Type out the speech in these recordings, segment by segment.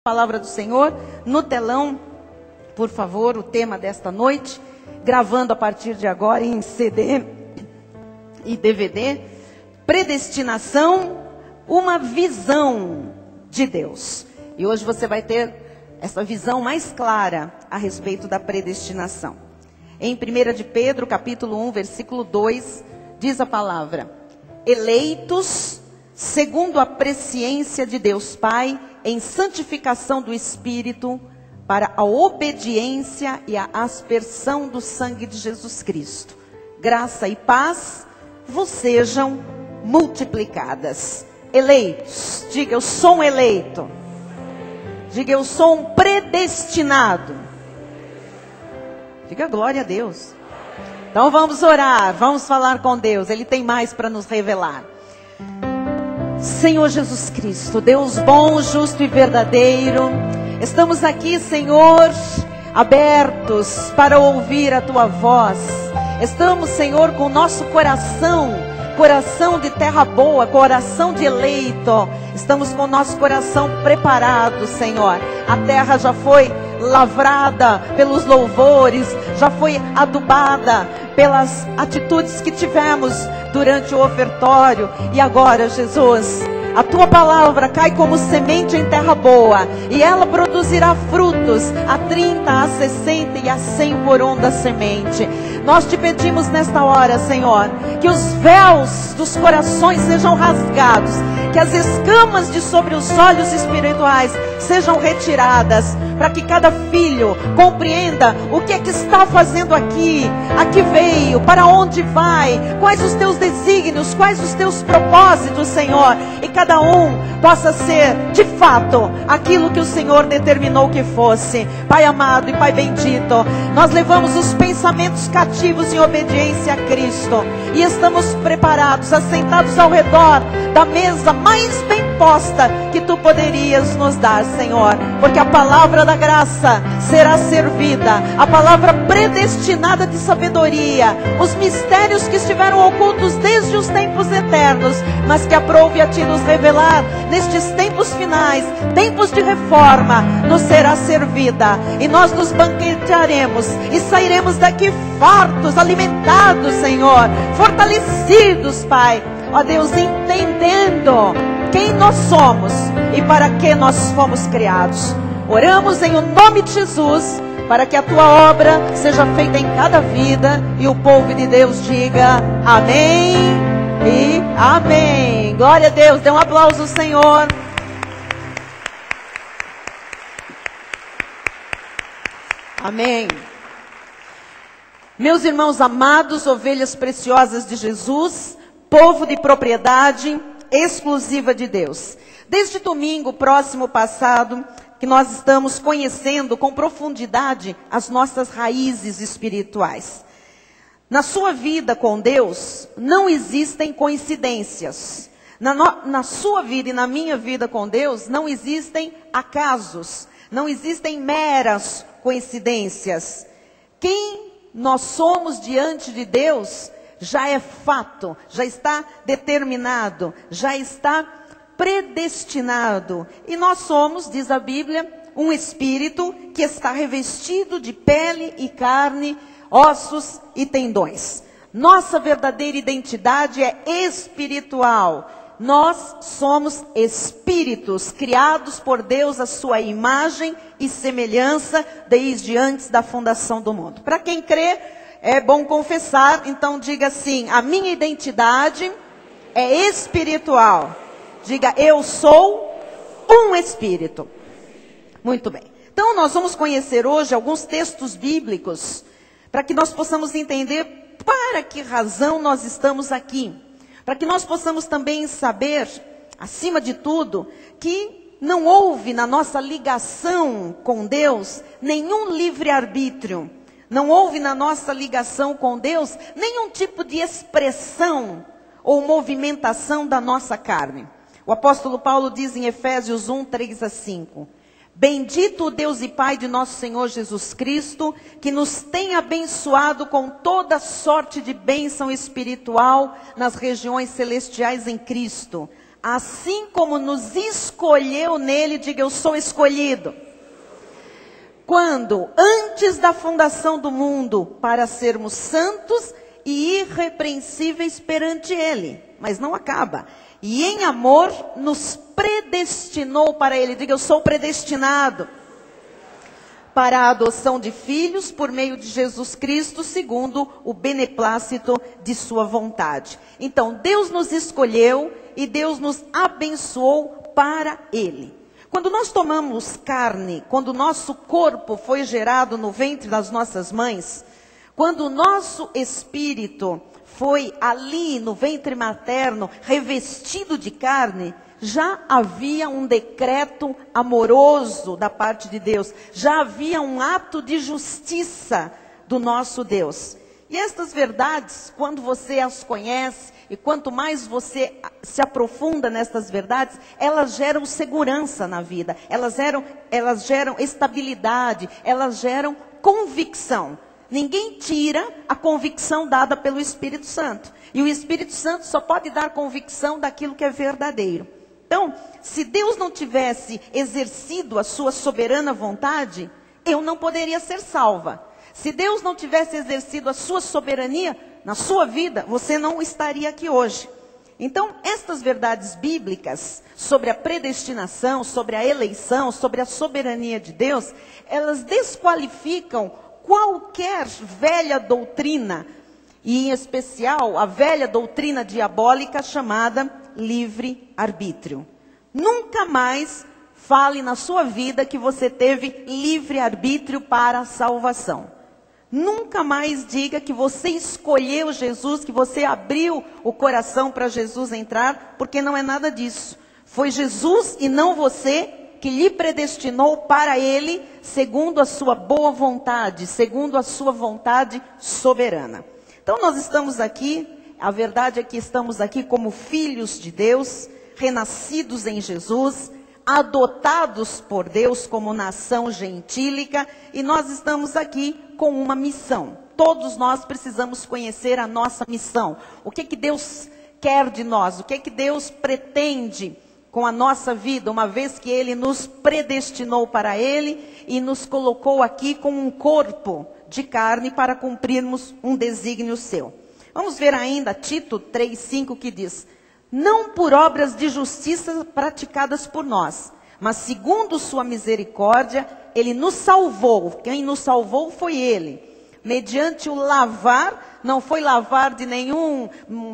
Palavra do Senhor no telão, por favor, o tema desta noite, gravando a partir de agora em CD e DVD, predestinação, uma visão de Deus. E hoje você vai ter essa visão mais clara a respeito da predestinação. Em 1 de Pedro, capítulo 1, versículo 2, diz a palavra: eleitos segundo a presciência de Deus Pai, em santificação do Espírito, para a obediência e a aspersão do sangue de Jesus Cristo. Graça e paz vos sejam multiplicadas. Eleitos, diga eu sou um eleito. Diga eu sou um predestinado. Diga glória a Deus. Então vamos orar, vamos falar com Deus, Ele tem mais para nos revelar. Senhor Jesus Cristo, Deus bom, justo e verdadeiro, estamos aqui, Senhor, abertos para ouvir a Tua voz. Estamos, Senhor, com o nosso coração de terra boa, coração de eleito. Estamos com o nosso coração preparado, Senhor. A terra já foi lavrada pelos louvores, já foi adubada pelas atitudes que tivemos durante o ofertório. E agora, Jesus, a Tua palavra cai como semente em terra boa, e ela produzirá frutos a 30, a 60 e a 100 por um da semente. Nós te pedimos nesta hora, Senhor, que os véus dos corações sejam rasgados, que as escamas de sobre os olhos espirituais sejam retiradas, para que cada filho compreenda o que é que está fazendo aqui, a que veio, para onde vai, quais os Teus desígnios, quais os Teus propósitos, Senhor, e cada um possa ser, de fato, aquilo que o Senhor determinou que fosse. Pai amado e Pai bendito, nós levamos os pensamentos cativos em obediência a Cristo, e estamos preparados, assentados ao redor da mesa mais bem posta que Tu poderias nos dar, Senhor, porque a palavra da graça será servida, a palavra predestinada de sabedoria, os mistérios que estiveram ocultos desde os tempos eternos, mas que aprove a Ti nos revelar nestes tempos finais, tempos de reforma, nos será servida, e nós nos banquetearemos e sairemos daqui fartos, alimentados, Senhor, fortalecidos, Pai, ó Deus, entendendo quem nós somos e para que nós fomos criados. Oramos em o nome de Jesus, para que a Tua obra seja feita em cada vida, e o povo de Deus diga amém e amém. Glória a Deus, dê um aplauso ao Senhor. Amém. Meus irmãos amados, ovelhas preciosas de Jesus, povo de propriedade exclusiva de Deus. Desde domingo próximo passado, que nós estamos conhecendo com profundidade as nossas raízes espirituais. Na sua vida com Deus, não existem coincidências. Na sua vida e na minha vida com Deus, não existem acasos, não existem meras coincidências. Quem nós somos diante de Deus já é fato, já está determinado, já está predestinado. E nós somos, diz a Bíblia, um espírito que está revestido de pele e carne, ossos e tendões. Nossa verdadeira identidade é espiritual. Nós somos espíritos criados por Deus à sua imagem e semelhança desde antes da fundação do mundo. Para quem crê, é bom confessar, então diga assim: a minha identidade é espiritual. Diga, eu sou um espírito. Muito bem. Então nós vamos conhecer hoje alguns textos bíblicos, para que nós possamos entender para que razão nós estamos aqui. Para que nós possamos também saber, acima de tudo, que não houve na nossa ligação com Deus nenhum livre-arbítrio. Não houve na nossa ligação com Deus nenhum tipo de expressão ou movimentação da nossa carne. O apóstolo Paulo diz em Efésios 1, 3 a 5: Bendito o Deus e Pai de nosso Senhor Jesus Cristo, que nos tem abençoado com toda sorte de bênção espiritual nas regiões celestiais em Cristo. assim como nos escolheu nele, diga, eu sou escolhido. Quando? Antes da fundação do mundo, para sermos santos e irrepreensíveis perante ele. Mas não acaba. E em amor nos predestinou para ele, diga, eu sou predestinado. Para a adoção de filhos por meio de Jesus Cristo, segundo o beneplácito de sua vontade. Então, Deus nos escolheu e Deus nos abençoou para ele. Quando nós tomamos carne, quando o nosso corpo foi gerado no ventre das nossas mães, quando o nosso espírito foi ali no ventre materno, revestido de carne, já havia um decreto amoroso da parte de Deus. Já havia um ato de justiça do nosso Deus. E estas verdades, quando você as conhece, e quanto mais você se aprofunda nestas verdades, elas geram segurança na vida. Elas geram estabilidade, elas geram convicção. Ninguém tira a convicção dada pelo Espírito Santo. E o Espírito Santo só pode dar convicção daquilo que é verdadeiro. Então, se Deus não tivesse exercido a sua soberana vontade, eu não poderia ser salva. Se Deus não tivesse exercido a sua soberania na sua vida, você não estaria aqui hoje. Então, estas verdades bíblicas sobre a predestinação, sobre a eleição, sobre a soberania de Deus, elas desqualificam qualquer velha doutrina, e em especial a velha doutrina diabólica chamada livre-arbítrio. Nunca mais fale na sua vida que você teve livre-arbítrio para a salvação. Nunca mais diga que você escolheu Jesus, que você abriu o coração para Jesus entrar, porque não é nada disso. Foi Jesus e não você que lhe predestinou para ele, segundo a sua boa vontade, segundo a sua vontade soberana. Então nós estamos aqui, a verdade é que estamos aqui como filhos de Deus, renascidos em Jesus, adotados por Deus como nação gentílica, e nós estamos aqui com uma missão. Todos nós precisamos conhecer a nossa missão. O que Deus quer de nós? O que Deus pretende com a nossa vida, uma vez que Ele nos predestinou para Ele e nos colocou aqui com um corpo de carne para cumprirmos um desígnio seu. Vamos ver ainda Tito 3,5 que diz: não por obras de justiça praticadas por nós, mas segundo sua misericórdia, Ele nos salvou. Quem nos salvou foi Ele. Mediante o lavar, não foi lavar de nenhum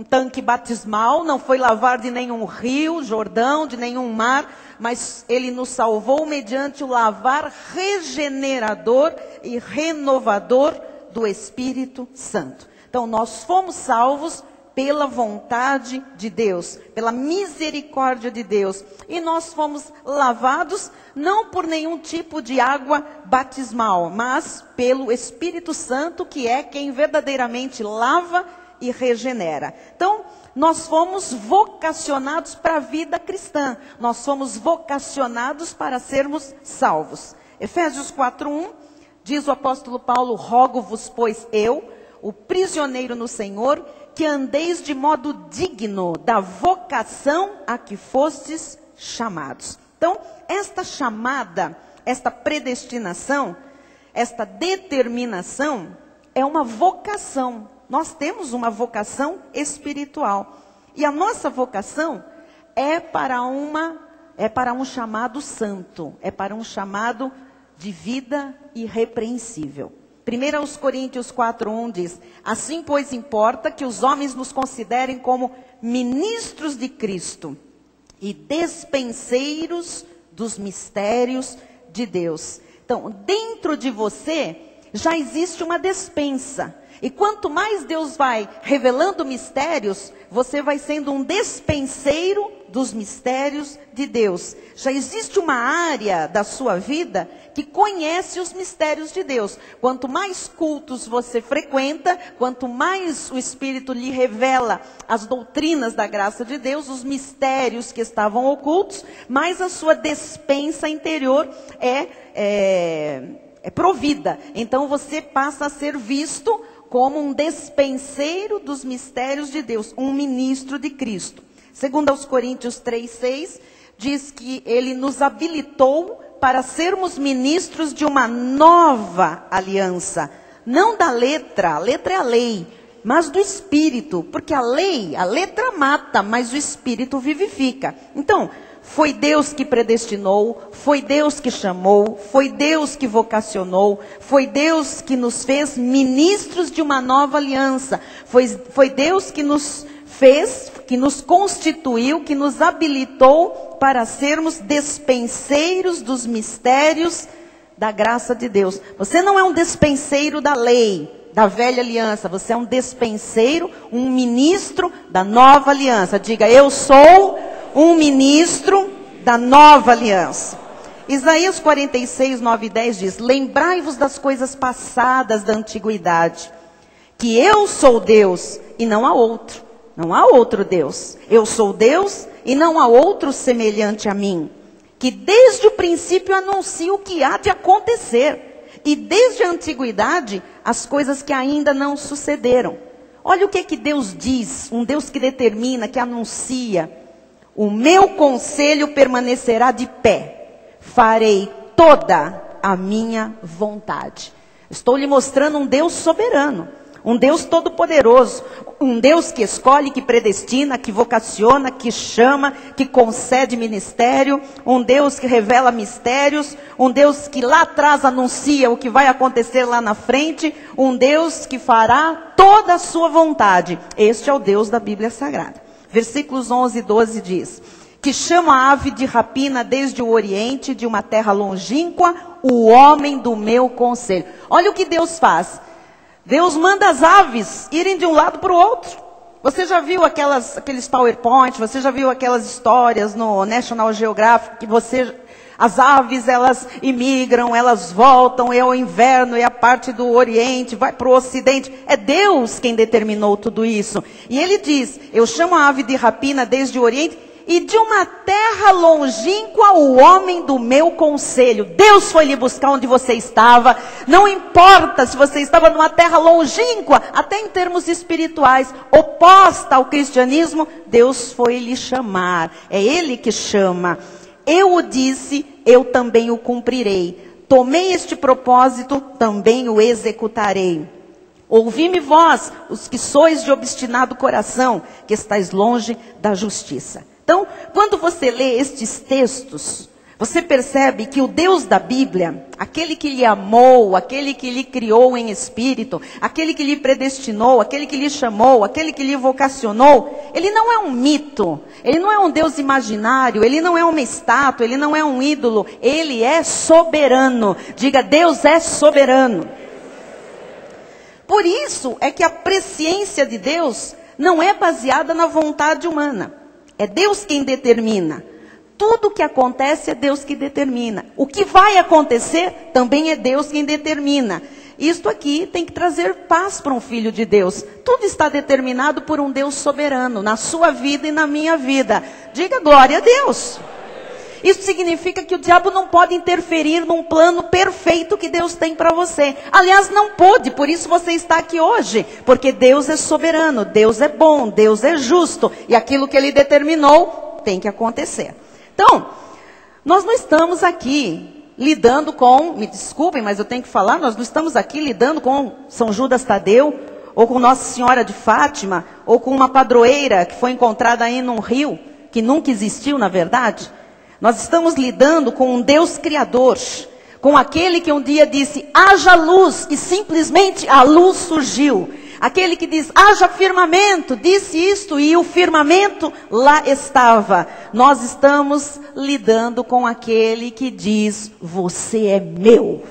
tanque batismal, não foi lavar de nenhum rio, Jordão, de nenhum mar, mas Ele nos salvou mediante o lavar regenerador e renovador do Espírito Santo. Então, nós fomos salvos pela vontade de Deus, pela misericórdia de Deus. E nós fomos lavados não por nenhum tipo de água batismal, mas pelo Espírito Santo, que é quem verdadeiramente lava e regenera. Então, nós fomos vocacionados para a vida cristã. Nós fomos vocacionados para sermos salvos. Efésios 4:1 diz o apóstolo Paulo: rogo-vos, pois eu, o prisioneiro no Senhor, que andeis de modo digno da vocação a que fostes chamados. Então, esta chamada, esta predestinação, esta determinação é uma vocação. Nós temos uma vocação espiritual. E a nossa vocação é para um chamado santo, é para um chamado de vida irrepreensível. 1 Coríntios 4:1 diz: assim, pois, importa que os homens nos considerem como ministros de Cristo e despenseiros dos mistérios de Deus. Então, dentro de você já existe uma despensa. E quanto mais Deus vai revelando mistérios, você vai sendo um despenseiro dos mistérios de Deus. Já existe uma área da sua vida que conhece os mistérios de Deus. Quanto mais cultos você frequenta, quanto mais o Espírito lhe revela as doutrinas da graça de Deus, os mistérios que estavam ocultos, mais a sua despensa interior é provida. Então você passa a ser visto como um despenseiro dos mistérios de Deus, um ministro de Cristo. Segundo aos Coríntios 3:6, diz que ele nos habilitou para sermos ministros de uma nova aliança. Não da letra, a letra é a lei, mas do Espírito. Porque a letra mata, mas o Espírito vivifica. Então, foi Deus que predestinou, foi Deus que chamou, foi Deus que vocacionou, foi Deus que nos fez ministros de uma nova aliança. Foi Deus que nos fez, que nos constituiu, que nos habilitou para sermos despenseiros dos mistérios da graça de Deus. Você não é um despenseiro da lei, da velha aliança. Você é um despenseiro, um ministro da nova aliança. Diga, eu sou um ministro da nova aliança. Isaías 46, 9 e 10 diz, lembrai-vos das coisas passadas da antiguidade, que eu sou Deus e não há outro. Não há outro Deus. Eu sou Deus e não há outro semelhante a mim. Que desde o princípio anuncio o que há de acontecer. E desde a antiguidade, as coisas que ainda não sucederam. Olha o que Deus diz. Um Deus que determina, que anuncia. O meu conselho permanecerá de pé. Farei toda a minha vontade. Estou lhe mostrando um Deus soberano. Um Deus todo-poderoso, um Deus que escolhe, que predestina, que vocaciona, que chama, que concede ministério, um Deus que revela mistérios, um Deus que lá atrás anuncia o que vai acontecer lá na frente, um Deus que fará toda a sua vontade. Este é o Deus da Bíblia Sagrada. Versículos 11 e 12 diz, que chama a ave de rapina desde o oriente, de uma terra longínqua, o homem do meu conselho. Olha o que Deus faz. Deus manda as aves irem de um lado para o outro. Você já viu aqueles PowerPoint, você já viu aquelas histórias no National Geographic, que as aves, elas imigram, elas voltam, é o inverno, é a parte do Oriente, vai para o Ocidente. É Deus quem determinou tudo isso. E ele diz, eu chamo a ave de rapina desde o Oriente, e de uma terra longínqua o homem do meu conselho. Deus foi lhe buscar onde você estava. Não importa se você estava numa terra longínqua, até em termos espirituais, oposta ao cristianismo, Deus foi lhe chamar. É Ele que chama. Eu o disse, eu também o cumprirei. Tomei este propósito, também o executarei. Ouvi-me vós, os que sois de obstinado coração, que estáis longe da justiça. Então, quando você lê estes textos, você percebe que o Deus da Bíblia, aquele que lhe amou, aquele que lhe criou em espírito, aquele que lhe predestinou, aquele que lhe chamou, aquele que lhe vocacionou, ele não é um mito, ele não é um Deus imaginário, ele não é uma estátua, ele não é um ídolo, ele é soberano. Diga, Deus é soberano. Por isso é que a presciência de Deus não é baseada na vontade humana. É Deus quem determina. Tudo que acontece é Deus que determina. O que vai acontecer também é Deus quem determina. Isto aqui tem que trazer paz para um filho de Deus. Tudo está determinado por um Deus soberano, na sua vida e na minha vida. Diga glória a Deus. Isso significa que o diabo não pode interferir num plano perfeito que Deus tem para você. Aliás, não pôde, por isso você está aqui hoje. Porque Deus é soberano, Deus é bom, Deus é justo. E aquilo que Ele determinou tem que acontecer. Então, nós não estamos aqui lidando com, me desculpem, mas eu tenho que falar, nós não estamos aqui lidando com São Judas Tadeu, ou com Nossa Senhora de Fátima, ou com uma padroeira que foi encontrada aí num rio, que nunca existiu, na verdade. Nós estamos lidando com um Deus criador, com aquele que um dia disse, haja luz, e simplesmente a luz surgiu. Aquele que diz, haja firmamento, disse isto, e o firmamento lá estava. Nós estamos lidando com aquele que diz, você é meu.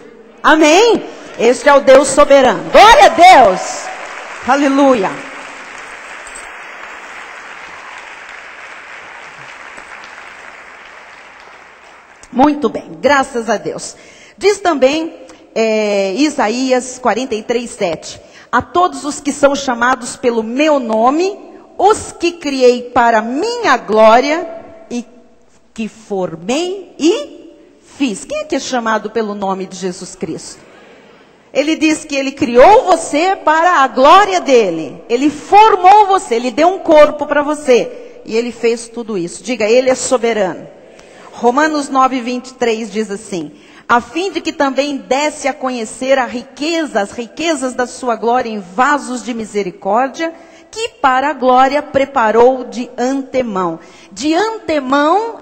Amém? Este é o Deus soberano. Glória a Deus. Aleluia. Muito bem, graças a Deus. Diz também Isaías 43, 7. A todos os que são chamados pelo meu nome, os que criei para minha glória e que formei e fiz. Quem é que é chamado pelo nome de Jesus Cristo? Ele diz que Ele criou você para a glória dEle. Ele formou você, Ele deu um corpo para você. e ele fez tudo isso. Diga, ele é soberano. Romanos 9:23 diz assim: a fim de que também desse a conhecer as riquezas da sua glória em vasos de misericórdia, que para a glória preparou de antemão. De antemão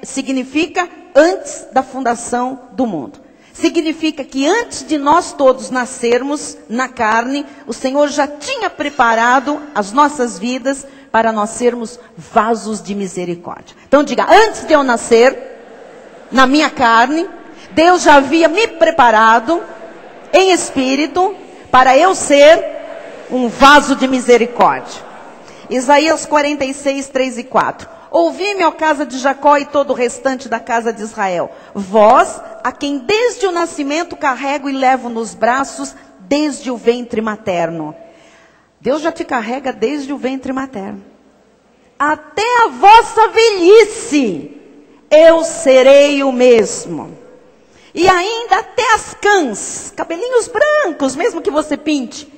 significa antes da fundação do mundo. Significa que antes de nós todos nascermos na carne, o Senhor já tinha preparado as nossas vidas para nós sermos vasos de misericórdia. Então diga, antes de eu nascer, na minha carne, Deus já havia me preparado em espírito para eu ser um vaso de misericórdia. Isaías 46, 3 e 4. Ouvi-me, ó casa de Jacó e todo o restante da casa de Israel. Vós, a quem desde o nascimento carrego e levo nos braços, desde o ventre materno. Deus já te carrega desde o ventre materno. Até a vossa velhice, eu serei o mesmo. E ainda até as cãs, cabelinhos brancos, mesmo que você pinte,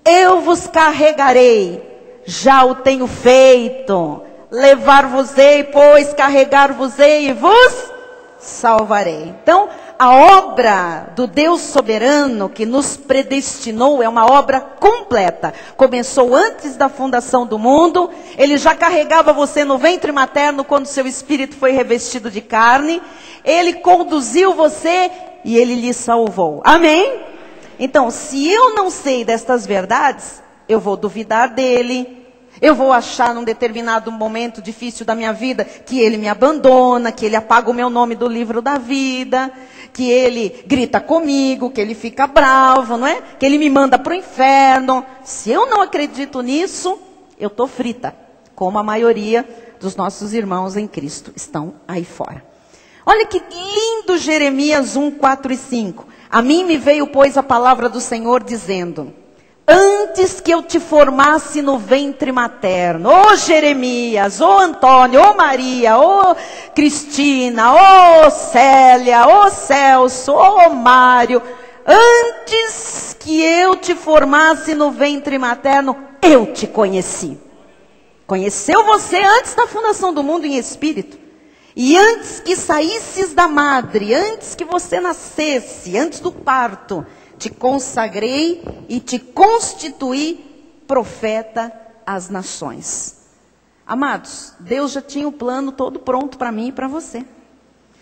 eu vos carregarei. Já o tenho feito. Levar-vos-ei, pois carregar-vos-ei e vos salvarei. Então, a obra do Deus soberano que nos predestinou é uma obra completa. Começou antes da fundação do mundo. Ele já carregava você no ventre materno quando seu espírito foi revestido de carne. Ele conduziu você e ele lhe salvou. Amém? Então, se eu não sei destas verdades, eu vou duvidar dele. Eu vou achar num determinado momento difícil da minha vida que ele me abandona, que ele apaga o meu nome do livro da vida, que ele grita comigo, que ele fica bravo, não é? Que ele me manda para o inferno. Se eu não acredito nisso, eu estou frita, como a maioria dos nossos irmãos em Cristo estão aí fora. Olha que lindo Jeremias 1, 4 e 5. A mim me veio, pois, a palavra do Senhor dizendo: antes que eu te formasse no ventre materno, ô Jeremias, ô Antônio, ô Maria, ô Cristina, ô Célia, ô Celso, ô Mário, antes que eu te formasse no ventre materno, eu te conheci. Conheceu você antes da fundação do mundo em espírito. E antes que saísses da madre, antes que você nascesse, antes do parto, te consagrei e te constituí profeta às nações. Amados, Deus já tinha o plano todo pronto para mim e para você.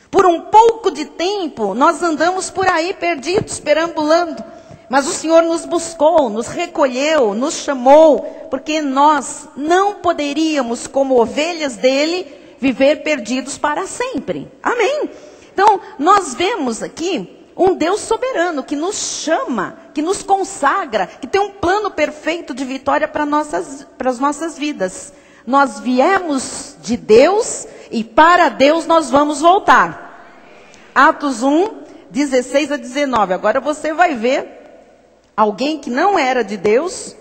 Por um pouco de tempo, nós andamos por aí perdidos, perambulando. Mas o Senhor nos buscou, nos recolheu, nos chamou, porque nós não poderíamos, como ovelhas dele, viver perdidos para sempre. Amém? Então, nós vemos aqui um Deus soberano que nos chama, que nos consagra, que tem um plano perfeito de vitória para as nossas vidas. Nós viemos de Deus e para Deus nós vamos voltar. Atos 1, 16 a 19. Agora você vai ver alguém que não era de Deus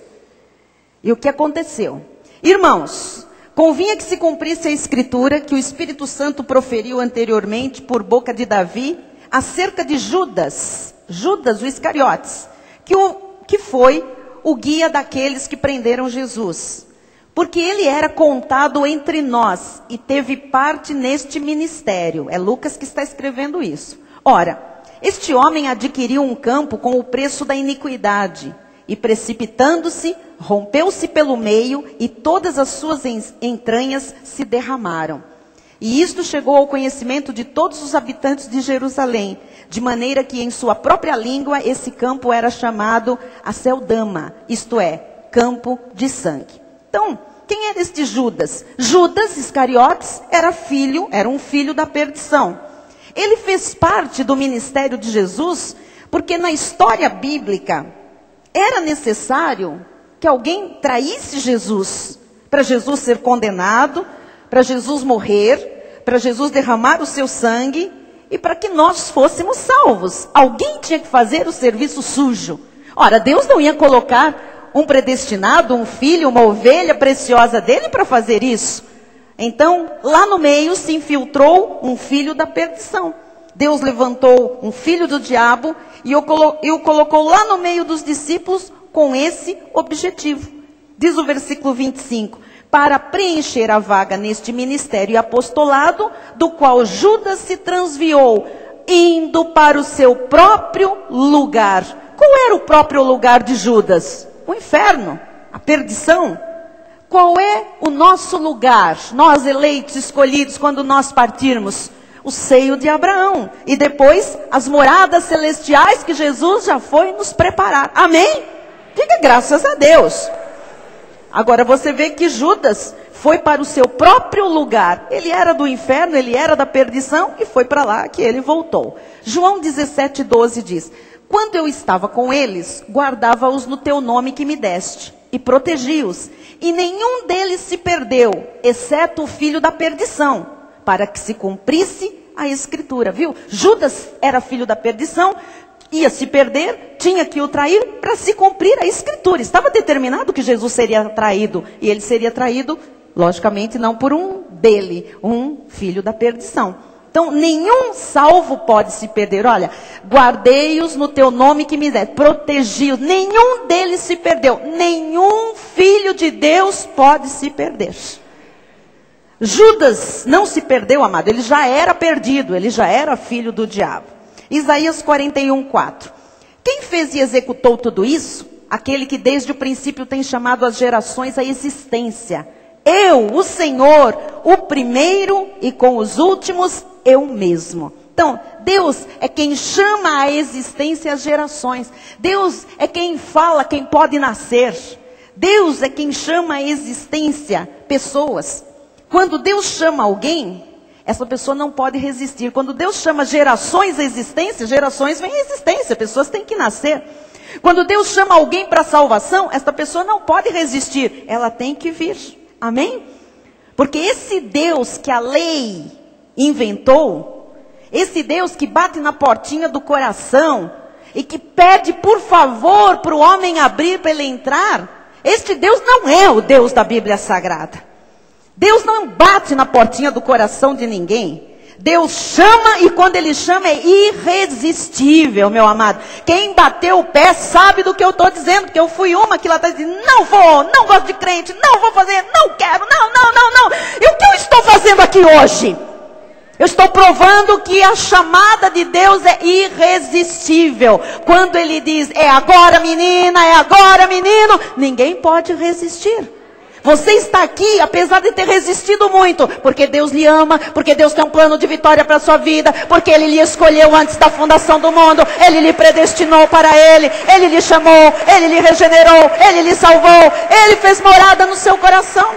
e o que aconteceu. Irmãos, convinha que se cumprisse a escritura que o Espírito Santo proferiu anteriormente por boca de Davi, acerca de Judas o Iscariotes, que foi o guia daqueles que prenderam Jesus. Porque ele era contado entre nós e teve parte neste ministério. É Lucas que está escrevendo isso. Ora, este homem adquiriu um campo com o preço da iniquidade e precipitando-se, rompeu-se pelo meio e todas as suas entranhas se derramaram. E isto chegou ao conhecimento de todos os habitantes de Jerusalém, de maneira que em sua própria língua esse campo era chamado Aceldama, isto é, campo de sangue. Então, quem era este Judas? Judas Iscariotes era um filho da perdição. Ele fez parte do ministério de Jesus, porque na história bíblica era necessário que alguém traísse Jesus, para Jesus ser condenado, para Jesus morrer, para Jesus derramar o seu sangue e para que nós fôssemos salvos. Alguém tinha que fazer o serviço sujo. Ora, Deus não ia colocar um predestinado, um filho, uma ovelha preciosa dele para fazer isso. Então, lá no meio se infiltrou um filho da perdição. Deus levantou um filho do diabo e o colocou lá no meio dos discípulos com esse objetivo. Diz o versículo 25. para preencher a vaga neste ministério e apostolado, do qual Judas se transviou, indo para o seu próprio lugar. Qual era o próprio lugar de Judas? O inferno, a perdição. Qual é o nosso lugar, nós eleitos, escolhidos, quando nós partirmos? O seio de Abraão. E depois, as moradas celestiais que Jesus já foi nos preparar. Amém? Diga graças a Deus. Agora você vê que Judas foi para o seu próprio lugar. Ele era do inferno, ele era da perdição, e foi para lá que ele voltou. João 17:12 diz: quando eu estava com eles, guardava-os no teu nome que me deste, e protegi-os, e nenhum deles se perdeu, exceto o filho da perdição, para que se cumprisse a escritura, viu? Judas era filho da perdição, ia se perder, tinha que o trair para se cumprir a escritura. Estava determinado que Jesus seria traído, e ele seria traído, logicamente, não por um dele, um filho da perdição. Então, nenhum salvo pode se perder. Olha, guardei-os no teu nome que me deste, protegi-os, nenhum deles se perdeu, nenhum filho de Deus pode se perder. Judas não se perdeu, amado, ele já era perdido, ele já era filho do diabo. Isaías 41:4. Quem fez e executou tudo isso? Aquele que desde o princípio tem chamado as gerações à existência. Eu, o Senhor, o primeiro, e com os últimos, eu mesmo. Então, Deus é quem chama à existência as gerações. Deus é quem fala quem pode nascer. Deus é quem chama à existência pessoas. Quando Deus chama alguém, essa pessoa não pode resistir. Quando Deus chama gerações à existência, gerações vêm à existência, pessoas têm que nascer. Quando Deus chama alguém para a salvação, essa pessoa não pode resistir, ela tem que vir. Amém? Porque esse Deus que a lei inventou, esse Deus que bate na portinha do coração e que pede por favor para o homem abrir para ele entrar, este Deus não é o Deus da Bíblia Sagrada. Deus não bate na portinha do coração de ninguém. Deus chama, e quando Ele chama é irresistível, meu amado. Quem bateu o pé sabe do que eu estou dizendo, porque eu fui uma que lá está dizendo, não vou, não gosto de crente, não vou fazer, não quero, não. E o que eu estou fazendo aqui hoje? Eu estou provando que a chamada de Deus é irresistível. Quando Ele diz, é agora menina, é agora menino, ninguém pode resistir. Você está aqui, apesar de ter resistido muito, porque Deus lhe ama, porque Deus tem um plano de vitória para a sua vida, porque Ele lhe escolheu antes da fundação do mundo, Ele lhe predestinou para Ele lhe chamou, Ele lhe regenerou, Ele lhe salvou, Ele fez morada no seu coração.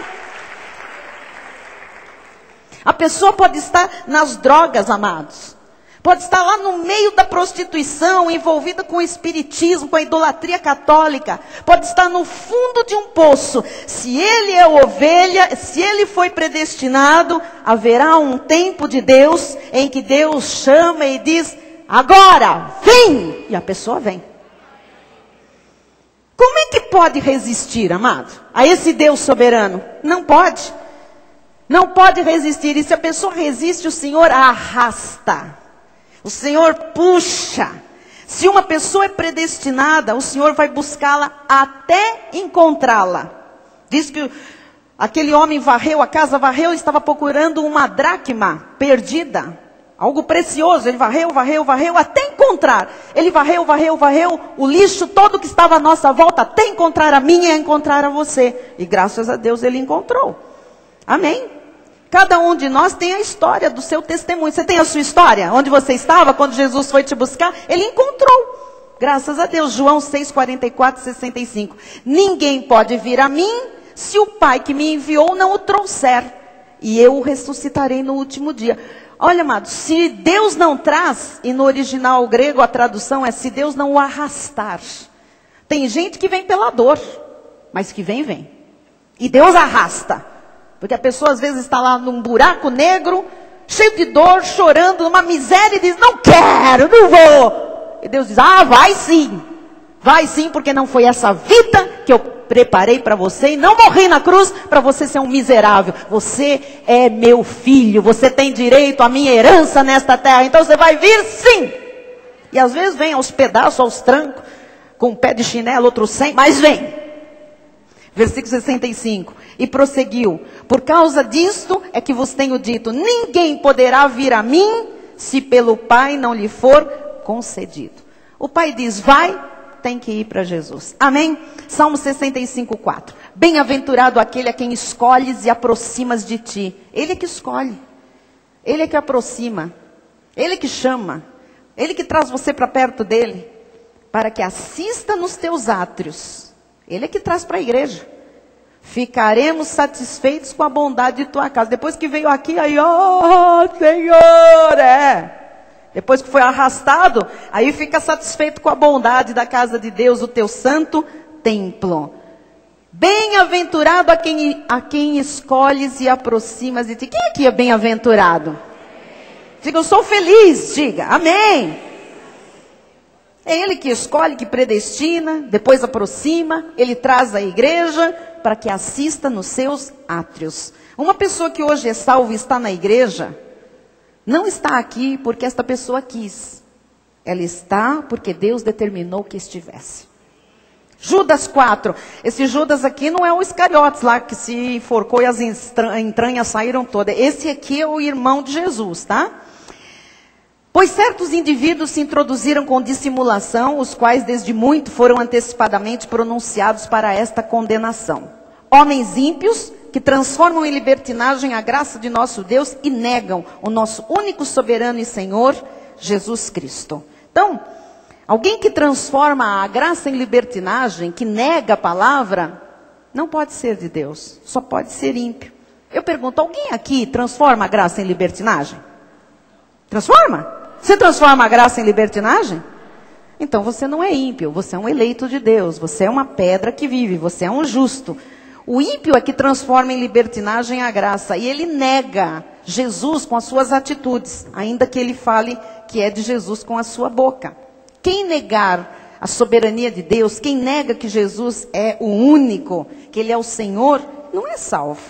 A pessoa pode estar nas drogas, amados. Pode estar lá no meio da prostituição, envolvida com o espiritismo, com a idolatria católica. Pode estar no fundo de um poço. Se ele é ovelha, se ele foi predestinado, haverá um tempo de Deus em que Deus chama e diz, agora, vem! E a pessoa vem. Como é que pode resistir, amado, a esse Deus soberano? Não pode. Não pode resistir. E se a pessoa resiste, o Senhor a arrasta. O Senhor puxa. Se uma pessoa é predestinada, o Senhor vai buscá-la até encontrá-la. Diz que aquele homem varreu, a casa varreu, estava procurando uma dracma perdida. Algo precioso. Ele varreu, até encontrar. Ele varreu, o lixo todo que estava à nossa volta, até encontrar a minha e encontrar a você. E graças a Deus ele encontrou. Amém? Cada um de nós tem a história do seu testemunho. Você tem a sua história? Onde você estava quando Jesus foi te buscar? Ele encontrou. Graças a Deus. João 6, 44, 65. Ninguém pode vir a mim se o Pai que me enviou não o trouxer. E eu o ressuscitarei no último dia. Olha, amado, se Deus não traz, e no original grego a tradução é se Deus não o arrastar. Tem gente que vem pela dor, mas que vem. E Deus arrasta. Porque a pessoa às vezes está lá num buraco negro, cheio de dor, chorando, numa miséria, e diz, não quero, não vou. E Deus diz, vai sim, porque não foi essa vida que eu preparei para você, e não morri na cruz para você ser um miserável. Você é meu filho, você tem direito à minha herança nesta terra, então você vai vir sim. E às vezes vem aos pedaços, aos trancos, com um pé de chinelo, outro sem, mas vem. Versículo 65. E prosseguiu: por causa disto é que vos tenho dito, ninguém poderá vir a mim, se pelo Pai não lhe for concedido. O Pai diz, vai, tem que ir para Jesus. Amém? Salmo 65, 4. Bem-aventurado aquele a quem escolhes e aproximas de ti. Ele é que escolhe. Ele é que aproxima. Ele é que chama. Ele que traz você para perto dele. Para que assista nos teus átrios. Ele é que traz para a igreja. Ficaremos satisfeitos com a bondade de tua casa. Depois que veio aqui, aí, Senhor, Depois que foi arrastado, aí fica satisfeito com a bondade da casa de Deus, o teu santo templo. Bem-aventurado a quem escolhes e aproximas de ti. Quem aqui é bem-aventurado? Diga, eu sou feliz, diga, amém. É Ele que escolhe, que predestina, depois aproxima, Ele traz a igreja para que assista nos seus átrios. Uma pessoa que hoje é salva e está na igreja, não está aqui porque esta pessoa quis. Ela está porque Deus determinou que estivesse. Judas 4. Esse Judas aqui não é o Iscariotes lá que se enforcou e as entranhas saíram todas. Esse aqui é o irmão de Jesus, tá? Pois certos indivíduos se introduziram com dissimulação, os quais desde muito foram antecipadamente pronunciados para esta condenação. Homens ímpios que transformam em libertinagem a graça de nosso Deus e negam o nosso único soberano e Senhor, Jesus Cristo. Então, alguém que transforma a graça em libertinagem, que nega a palavra, não pode ser de Deus, só pode ser ímpio. Eu pergunto, alguém aqui transforma a graça em libertinagem? Transforma? Você transforma a graça em libertinagem? Então você não é ímpio, você é um eleito de Deus, você é uma pedra que vive, você é um justo. O ímpio é que transforma em libertinagem a graça, e ele nega Jesus com as suas atitudes, ainda que ele fale que é de Jesus com a sua boca. Quem negar a soberania de Deus, quem nega que Jesus é o único, que Ele é o Senhor, não é salvo.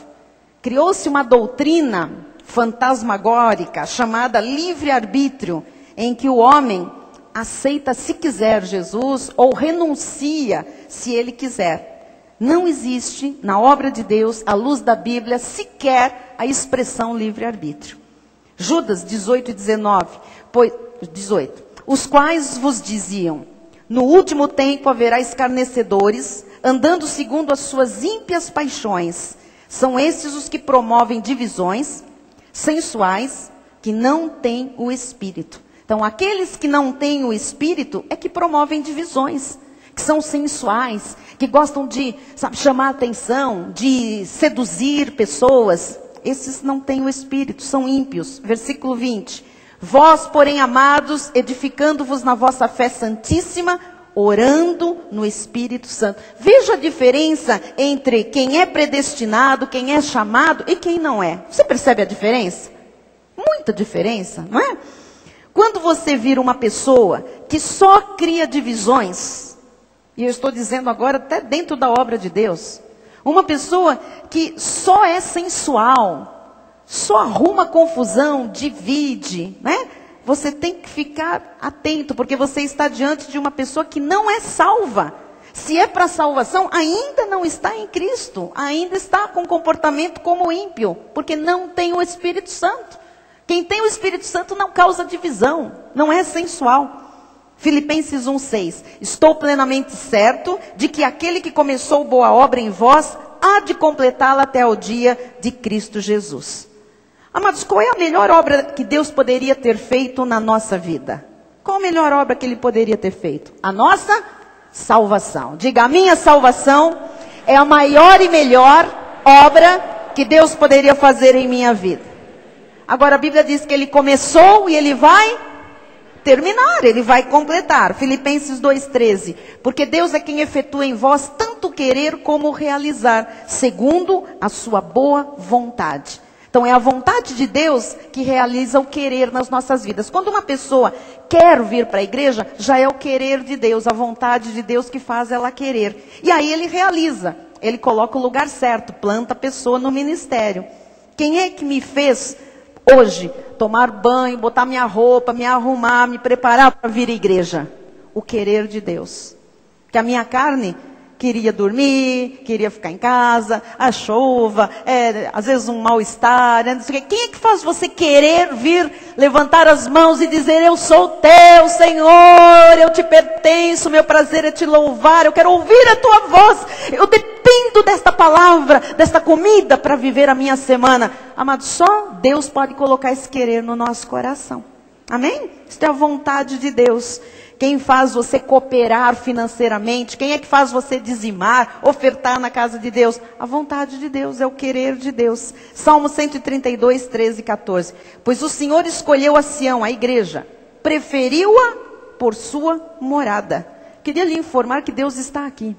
Criou-se uma doutrina fantasmagórica chamada livre-arbítrio, em que o homem aceita se quiser Jesus ou renuncia se ele quiser. Não existe na obra de Deus, à luz da Bíblia, sequer a expressão livre-arbítrio. Judas 18 e 19, 18. Os quais vos diziam, no último tempo haverá escarnecedores, andando segundo as suas ímpias paixões. São esses os que promovem divisões, sensuais, que não têm o Espírito. Então, aqueles que não têm o Espírito é que promovem divisões, que são sensuais, que gostam de, chamar a atenção, de seduzir pessoas. Esses não têm o Espírito, são ímpios. Versículo 20. Vós, porém, amados, edificando-vos na vossa fé santíssima, orando no Espírito Santo. Veja a diferença entre quem é predestinado, quem é chamado e quem não é. Você percebe a diferença? Muita diferença, não é? Quando você vira uma pessoa que só cria divisões, e eu estou dizendo agora até dentro da obra de Deus, uma pessoa que só é sensual, só arruma confusão, divide, né? Você tem que ficar atento, porque você está diante de uma pessoa que não é salva. Se é para salvação, ainda não está em Cristo. Ainda está com comportamento como ímpio, porque não tem o Espírito Santo. Quem tem o Espírito Santo não causa divisão, não é sensual. Filipenses 1,6. Estou plenamente certo de que aquele que começou boa obra em vós, há de completá-la até o dia de Cristo Jesus. Amados, qual é a melhor obra que Deus poderia ter feito na nossa vida? Qual a melhor obra que Ele poderia ter feito? A nossa salvação. Diga, a minha salvação é a maior e melhor obra que Deus poderia fazer em minha vida. Agora a Bíblia diz que Ele começou e Ele vai terminar, Ele vai completar. Filipenses 2,13. Porque Deus é quem efetua em vós tanto querer como realizar, segundo a sua boa vontade. Então é a vontade de Deus que realiza o querer nas nossas vidas. Quando uma pessoa quer vir para a igreja, já é o querer de Deus, a vontade de Deus que faz ela querer. E aí Ele realiza, Ele coloca o lugar certo, planta a pessoa no ministério. Quem é que me fez hoje tomar banho, botar minha roupa, me arrumar, me preparar para vir à igreja? O querer de Deus. Porque a minha carne Queria dormir, queria ficar em casa, a chuva, às vezes um mal-estar, não sei o quê. Quem é que faz você querer vir levantar as mãos e dizer, eu sou teu, Senhor, eu te pertenço, meu prazer é te louvar, eu quero ouvir a tua voz, eu dependo desta palavra, desta comida para viver a minha semana. Amado, só Deus pode colocar esse querer no nosso coração. Amém? Isso é a vontade de Deus. Quem faz você cooperar financeiramente? Quem é que faz você dizimar, ofertar na casa de Deus? A vontade de Deus, é o querer de Deus. Salmo 132, 13 e 14. Pois o Senhor escolheu a Sião, a igreja, preferiu-a por sua morada. Queria lhe informar que Deus está aqui.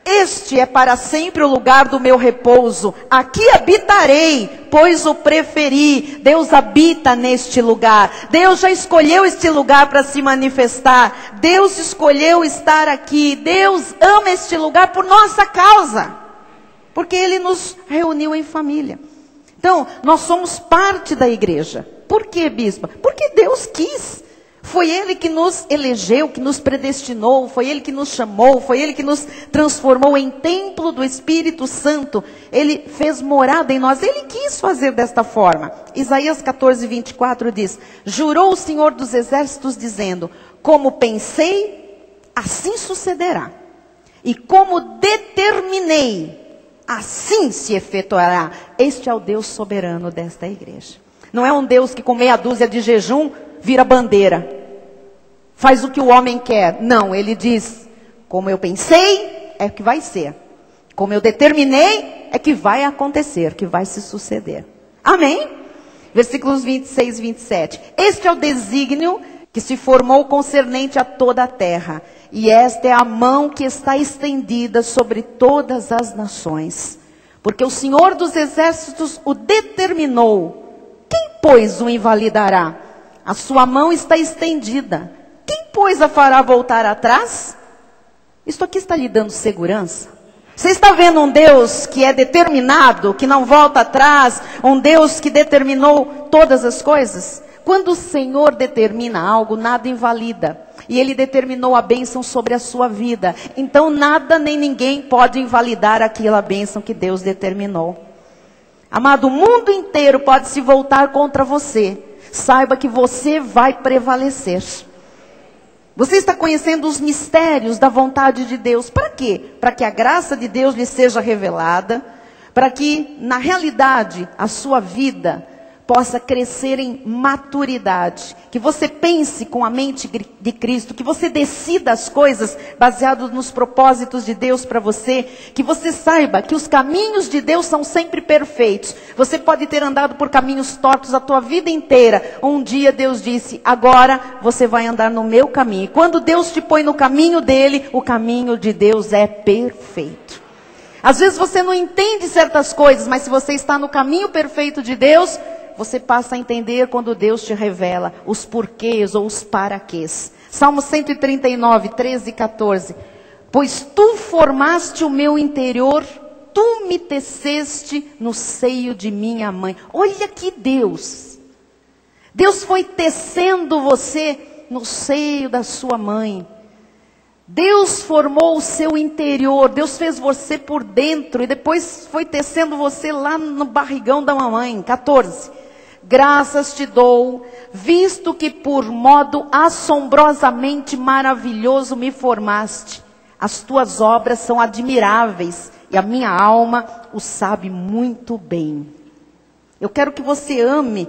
Este é para sempre o lugar do meu repouso. Aqui habitarei, pois o preferi. Deus habita neste lugar. Deus já escolheu este lugar para se manifestar. Deus escolheu estar aqui. Deus ama este lugar por nossa causa. Porque Ele nos reuniu em família. Então, nós somos parte da igreja. Por quê, bispa? Porque Deus quis. Foi Ele que nos elegeu, que nos predestinou, foi Ele que nos chamou, foi Ele que nos transformou em templo do Espírito Santo. Ele fez morada em nós, Ele quis fazer desta forma. Isaías 14, 24 diz, jurou o Senhor dos Exércitos dizendo, como pensei, assim sucederá. E como determinei, assim se efetuará. Este é o Deus soberano desta igreja. Não é um Deus que com meia dúzia de jejum vira bandeira. Faz o que o homem quer. Não, Ele diz, como eu pensei, é que vai ser. Como eu determinei, é que vai acontecer, que vai se suceder. Amém? Versículos 26 e 27. Este é o desígnio que se formou concernente a toda a terra. E esta é a mão que está estendida sobre todas as nações. Porque o Senhor dos Exércitos o determinou. Quem, pois, o invalidará? A sua mão está estendida. Quem, pois, a fará voltar atrás? Isto aqui está lhe dando segurança. Você está vendo um Deus que é determinado, que não volta atrás, um Deus que determinou todas as coisas? Quando o Senhor determina algo, nada invalida. E Ele determinou a bênção sobre a sua vida. Então nada nem ninguém pode invalidar aquela bênção que Deus determinou. Amado, o mundo inteiro pode se voltar contra você. Saiba que você vai prevalecer. Você está conhecendo os mistérios da vontade de Deus. Para quê? Para que a graça de Deus lhe seja revelada. Para que, na realidade, a sua vida possa crescer em maturidade. Que você pense com a mente de Cristo. Que você decida as coisas baseadas nos propósitos de Deus para você. Que você saiba que os caminhos de Deus são sempre perfeitos. Você pode ter andado por caminhos tortos a tua vida inteira. Um dia Deus disse, agora você vai andar no meu caminho. E quando Deus te põe no caminho dele, o caminho de Deus é perfeito. Às vezes você não entende certas coisas, mas se você está no caminho perfeito de Deus, você passa a entender quando Deus te revela os porquês ou os paraquês. Salmo 139, 13 e 14. Pois tu formaste o meu interior, tu me teceste no seio de minha mãe. Olha que Deus. Deus foi tecendo você no seio da sua mãe. Deus formou o seu interior, Deus fez você por dentro e depois foi tecendo você lá no barrigão da mamãe. 14. Graças te dou, visto que por modo assombrosamente maravilhoso me formaste. As tuas obras são admiráveis e a minha alma o sabe muito bem. Eu quero que você ame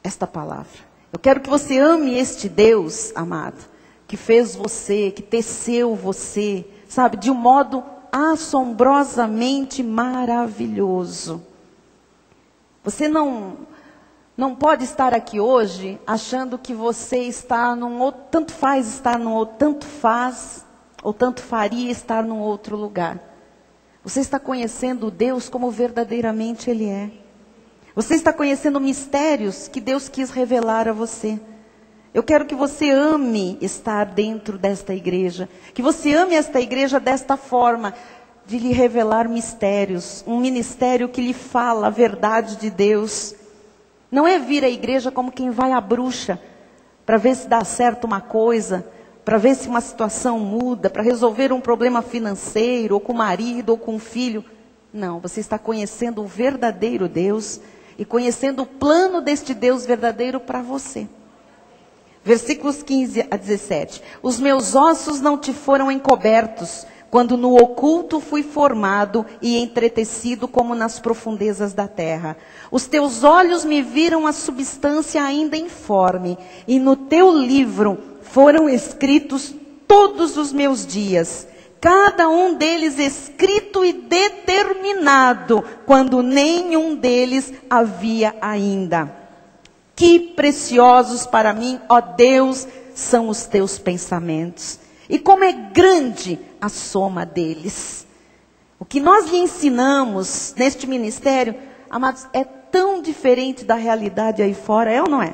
esta palavra. Eu quero que você ame este Deus, amado, que fez você, que teceu você, sabe, de um modo assombrosamente maravilhoso. Você não pode estar aqui hoje achando que você está num outro, tanto faz estar num outro, tanto faz, ou tanto faria estar num outro lugar. Você está conhecendo Deus como verdadeiramente Ele é. Você está conhecendo mistérios que Deus quis revelar a você. Eu quero que você ame estar dentro desta igreja. Que você ame esta igreja desta forma, de lhe revelar mistérios. Um ministério que lhe fala a verdade de Deus. Não é vir à igreja como quem vai à bruxa, para ver se dá certo uma coisa, para ver se uma situação muda, para resolver um problema financeiro, ou com o marido, ou com o filho. Não, você está conhecendo o verdadeiro Deus e conhecendo o plano deste Deus verdadeiro para você. Versículos 15 a 17. Os meus ossos não te foram encobertos, quando no oculto fui formado e entretecido como nas profundezas da terra. Os teus olhos me viram a substância ainda informe, e no teu livro foram escritos todos os meus dias, cada um deles escrito e determinado, quando nenhum deles havia ainda. Que preciosos para mim, ó Deus, são os teus pensamentos. E como é grande a soma deles. O que nós lhe ensinamos neste ministério, amados, é tão diferente da realidade aí fora, é ou não é?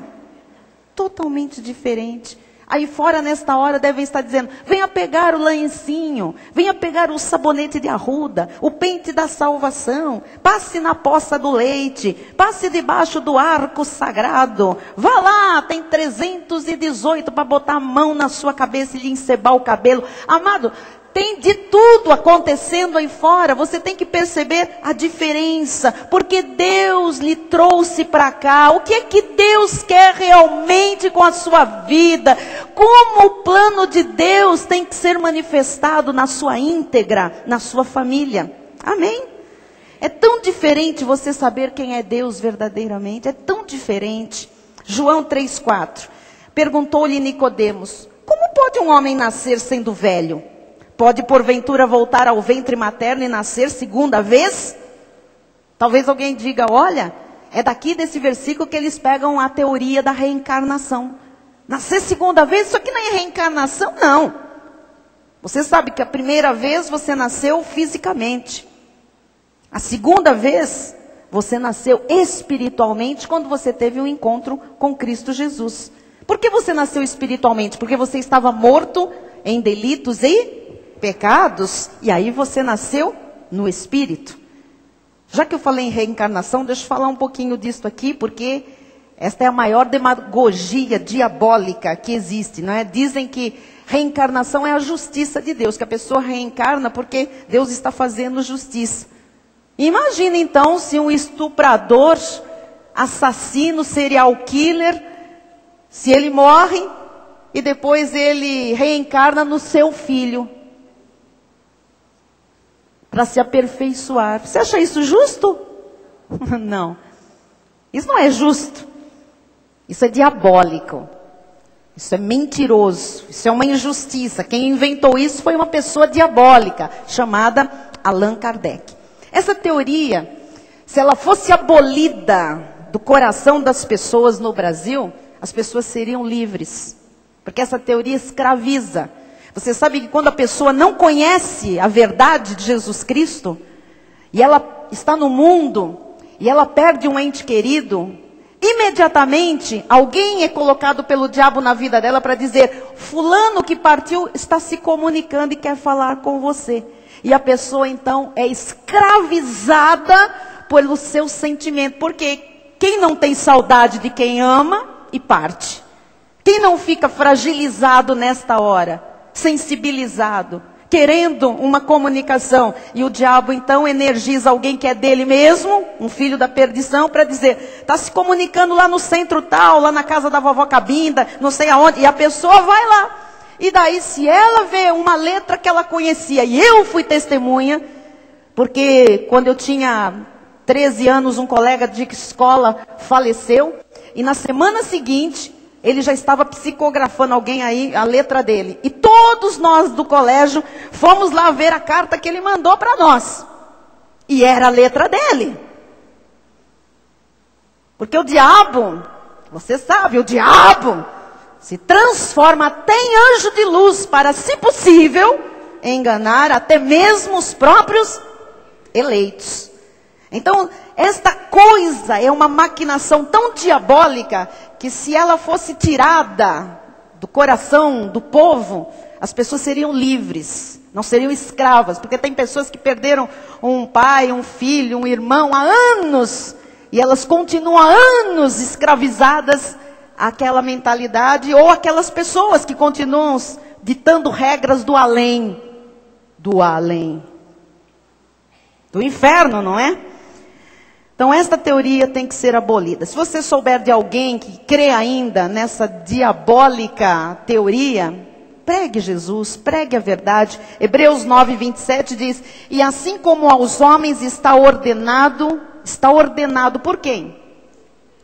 Totalmente diferente. Aí fora, nesta hora, devem estar dizendo, venha pegar o lencinho, venha pegar o sabonete de arruda, o pente da salvação, passe na poça do leite, passe debaixo do arco sagrado, vá lá, tem 318 para botar a mão na sua cabeça e lhe encebar o cabelo. Amado, tem de tudo acontecendo aí fora, você tem que perceber a diferença, porque Deus lhe trouxe para cá. O que é que Deus quer realmente com a sua vida? Como o plano de Deus tem que ser manifestado na sua íntegra, na sua família. Amém? É tão diferente você saber quem é Deus verdadeiramente, é tão diferente. João 3,4, perguntou-lhe Nicodemos, como pode um homem nascer sendo velho? Pode porventura voltar ao ventre materno e nascer segunda vez? Talvez alguém diga, olha, é daqui desse versículo que eles pegam a teoria da reencarnação. Nascer segunda vez, isso aqui não é reencarnação, não. Você sabe que a primeira vez você nasceu fisicamente. A segunda vez, você nasceu espiritualmente quando você teve um encontro com Cristo Jesus. Por que você nasceu espiritualmente? Porque você estava morto em delitos e pecados, e aí você nasceu no Espírito. Já que eu falei em reencarnação, deixa eu falar um pouquinho disso aqui, porque esta é a maior demagogia diabólica que existe, não é? Dizem que reencarnação é a justiça de Deus, que a pessoa reencarna porque Deus está fazendo justiça. Imagina então se um estuprador, assassino, serial killer, se ele morre e depois ele reencarna no seu filho, para se aperfeiçoar. Você acha isso justo? Não. Isso não é justo. Isso é diabólico. Isso é mentiroso. Isso é uma injustiça. Quem inventou isso foi uma pessoa diabólica, chamada Allan Kardec. Essa teoria, se ela fosse abolida do coração das pessoas no Brasil, as pessoas seriam livres. Porque essa teoria escraviza. Você sabe que quando a pessoa não conhece a verdade de Jesus Cristo, e ela está no mundo, e ela perde um ente querido, imediatamente alguém é colocado pelo diabo na vida dela para dizer, fulano que partiu está se comunicando e quer falar com você. E a pessoa então é escravizada pelo seu sentimento, porque quem não tem saudade de quem ama e parte? Quem não fica fragilizado nesta hora? Sensibilizado, querendo uma comunicação, e o diabo então energiza alguém que é dele mesmo, um filho da perdição, para dizer, está se comunicando lá no centro tal, lá na casa da vovó Cabinda, não sei aonde, e a pessoa vai lá, e daí se ela vê uma letra que ela conhecia, e eu fui testemunha, porque quando eu tinha 13 anos, um colega de escola faleceu, e na semana seguinte, ele já estava psicografando alguém aí, a letra dele. E todos nós do colégio fomos lá ver a carta que ele mandou para nós. E era a letra dele. Porque o diabo, você sabe, o diabo se transforma até em anjo de luz para, se possível, enganar até mesmo os próprios eleitos. Então, esta coisa é uma maquinação tão diabólica que se ela fosse tirada do coração do povo, as pessoas seriam livres, não seriam escravas. Porque tem pessoas que perderam um pai, um filho, um irmão há anos, e elas continuam há anos escravizadas àquela mentalidade, ou aquelas pessoas que continuam ditando regras do além. Do além. Do inferno, não é? Então, esta teoria tem que ser abolida. Se você souber de alguém que crê ainda nessa diabólica teoria, pregue Jesus, pregue a verdade. Hebreus 9, 27 diz, e assim como aos homens está ordenado por quem?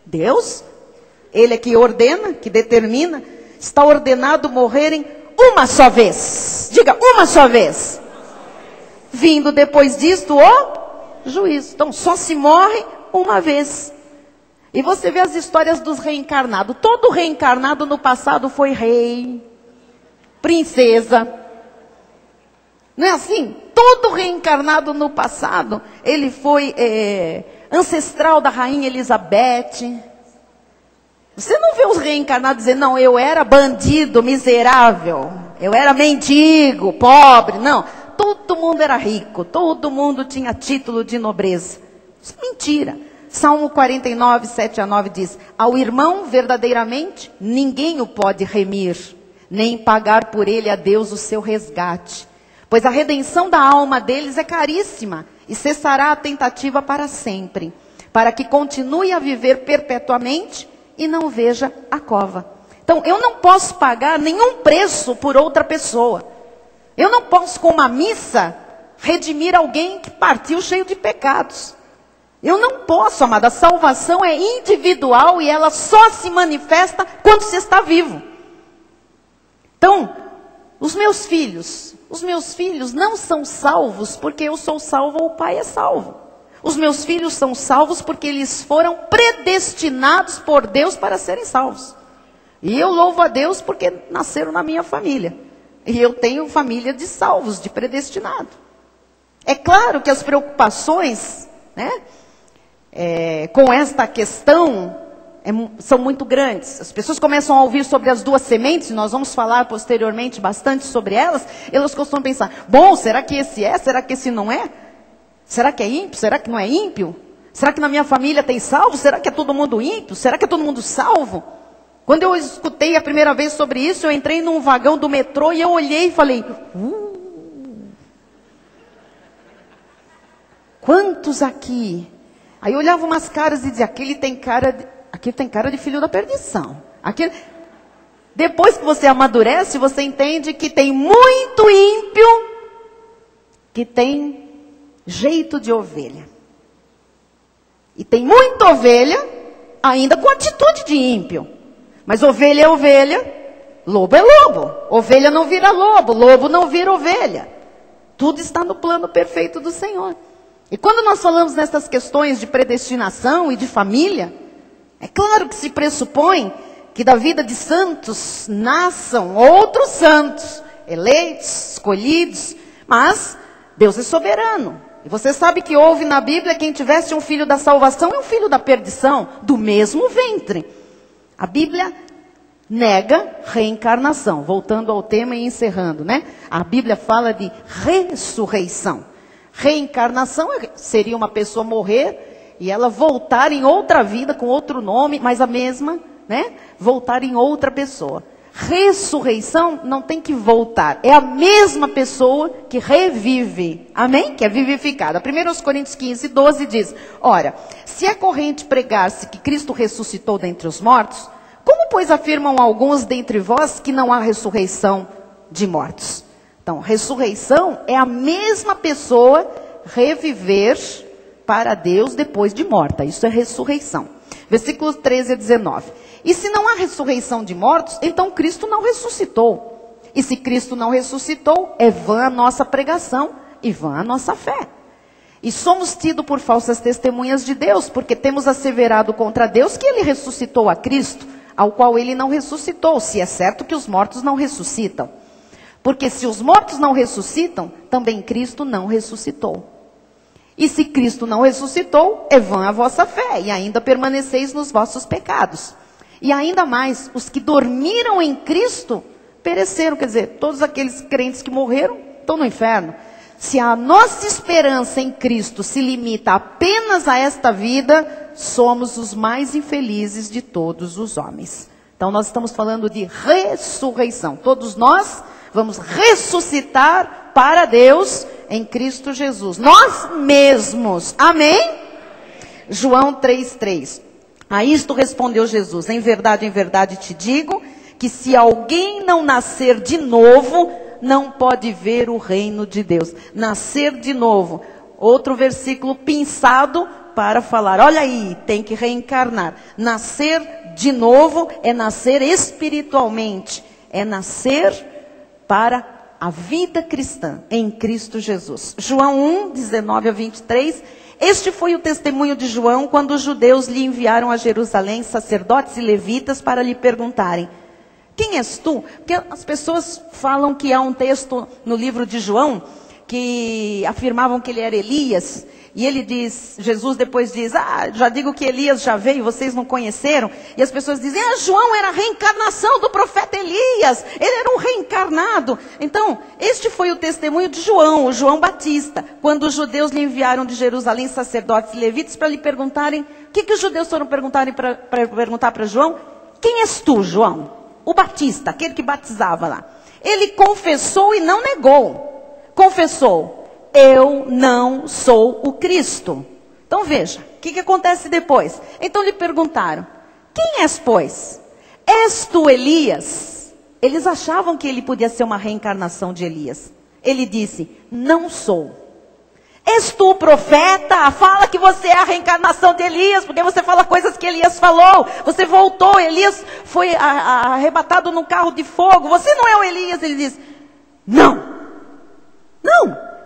Deus. Ele é que ordena, que determina. Está ordenado morrerem uma só vez. Diga, uma só vez. Vindo depois disto o juízo. Então, só se morre uma vez. E você vê as histórias dos reencarnados. Todo reencarnado no passado foi rei, princesa. Não é assim? Todo reencarnado no passado, ele foi ancestral da rainha Elizabeth. Você não vê os reencarnados dizendo, não, eu era bandido, miserável. Eu era mendigo, pobre. Não. Todo mundo era rico, todo mundo tinha título de nobreza. Isso é mentira. Salmo 49, 7 a 9 diz, ao irmão verdadeiramente ninguém o pode remir, nem pagar por ele a Deus o seu resgate. Pois a redenção da alma deles é caríssima, e cessará a tentativa para sempre, para que continue a viver perpetuamente e não veja a cova. Então, eu não posso pagar nenhum preço por outra pessoa. Eu não posso, com uma missa, redimir alguém que partiu cheio de pecados. Eu não posso, amada. A salvação é individual e ela só se manifesta quando se está vivo. Então, os meus filhos não são salvos porque eu sou salvo ou o pai é salvo. Os meus filhos são salvos porque eles foram predestinados por Deus para serem salvos. E eu louvo a Deus porque nasceram na minha família. E eu tenho família de salvos, de predestinado. É claro que as preocupações, né, com esta questão são muito grandes. As pessoas começam a ouvir sobre as duas sementes, nós vamos falar posteriormente bastante sobre elas. Elas costumam pensar, bom, será que esse é? Será que esse não é? Será que é ímpio? Será que não é ímpio? Será que na minha família tem salvo? Será que é todo mundo ímpio? Será que é todo mundo salvo? Quando eu escutei a primeira vez sobre isso, eu entrei num vagão do metrô e eu olhei e falei, quantos aqui? Aí eu olhava umas caras e dizia, aquele tem cara de filho da perdição. Depois que você amadurece, você entende que tem muito ímpio que tem jeito de ovelha. E tem muita ovelha ainda com atitude de ímpio. Mas ovelha é ovelha, lobo é lobo. Ovelha não vira lobo, lobo não vira ovelha. Tudo está no plano perfeito do Senhor. E quando nós falamos nessas questões de predestinação e de família, é claro que se pressupõe que da vida de santos nasçam outros santos, eleitos, escolhidos, mas Deus é soberano. E você sabe que houve na Bíblia quem tivesse um filho da salvação e um filho da perdição, do mesmo ventre. A Bíblia nega reencarnação. Voltando ao tema e encerrando, né? A Bíblia fala de ressurreição. Reencarnação seria uma pessoa morrer e ela voltar em outra vida com outro nome, mas a mesma, né? Voltar em outra pessoa. Ressurreição não tem que voltar. É a mesma pessoa que revive. Amém? Que é vivificada. 1 Coríntios 15, 12 diz, ora, se é corrente pregar-se que Cristo ressuscitou dentre os mortos, como, pois, afirmam alguns dentre vós que não há ressurreição de mortos? Então, ressurreição é a mesma pessoa reviver para Deus depois de morta. Isso é ressurreição. Versículos 13 a 19. E se não há ressurreição de mortos, então Cristo não ressuscitou. E se Cristo não ressuscitou, é vã a nossa pregação e vã a nossa fé. E somos tidos por falsas testemunhas de Deus, porque temos asseverado contra Deus que Ele ressuscitou a Cristo, ao qual Ele não ressuscitou, se é certo que os mortos não ressuscitam. Porque se os mortos não ressuscitam, também Cristo não ressuscitou. E se Cristo não ressuscitou, é vã a vossa fé, e ainda permaneceis nos vossos pecados. E ainda mais, os que dormiram em Cristo pereceram. Quer dizer, todos aqueles crentes que morreram estão no inferno. Se a nossa esperança em Cristo se limita apenas a esta vida, somos os mais infelizes de todos os homens. Então nós estamos falando de ressurreição. Todos nós Vamos ressuscitar para Deus em Cristo Jesus. Nós mesmos. Amém? João 3:3. A isto respondeu Jesus: em verdade te digo, que se alguém não nascer de novo, não pode ver o reino de Deus. Nascer de novo. Outro versículo pinçado para falar, olha aí, tem que reencarnar. Nascer de novo é nascer espiritualmente. É nascer para a vida cristã em Cristo Jesus. João 1:19-23. Este foi o testemunho de João quando os judeus lhe enviaram a Jerusalém sacerdotes e levitas para lhe perguntarem: quem és tu? Porque as pessoas falam que há um texto no livro de João que afirmavam que ele era Elias. E ele diz, Jesus depois diz, já digo que Elias já veio, vocês não conheceram. E as pessoas dizem, João era a reencarnação do profeta Elias. Ele era um reencarnado. Então, este foi o testemunho de João, o João Batista. Quando os judeus lhe enviaram de Jerusalém sacerdotes e levitas para lhe perguntarem, o que os judeus foram perguntar para João? Quem és tu, João? O Batista, aquele que batizava lá. Ele confessou e não negou. Confessou. Eu não sou o Cristo. Então veja, o que acontece depois? Então lhe perguntaram, quem és, pois? És tu Elias? Eles achavam que ele podia ser uma reencarnação de Elias. Ele disse, não sou. És tu o profeta? Fala que você é a reencarnação de Elias, porque você fala coisas que Elias falou. Você voltou, Elias foi arrebatado num carro de fogo. Você não é o Elias? Ele diz, não.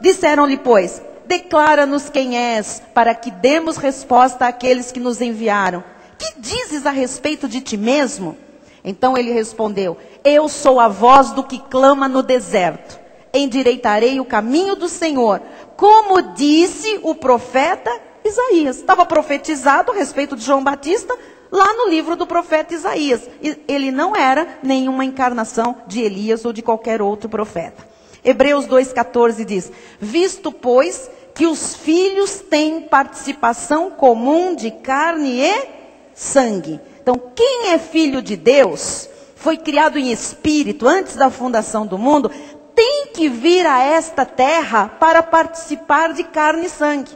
Disseram-lhe, pois, declara-nos quem és, para que demos resposta àqueles que nos enviaram. Que dizes a respeito de ti mesmo? Então ele respondeu, eu sou a voz do que clama no deserto. Endireitarei o caminho do Senhor, como disse o profeta Isaías. Estava profetizado a respeito de João Batista, lá no livro do profeta Isaías. Ele não era nenhuma encarnação de Elias ou de qualquer outro profeta. Hebreus 2,14 diz, visto, pois, que os filhos têm participação comum de carne e sangue. Então, quem é filho de Deus, foi criado em espírito antes da fundação do mundo, tem que vir a esta terra para participar de carne e sangue.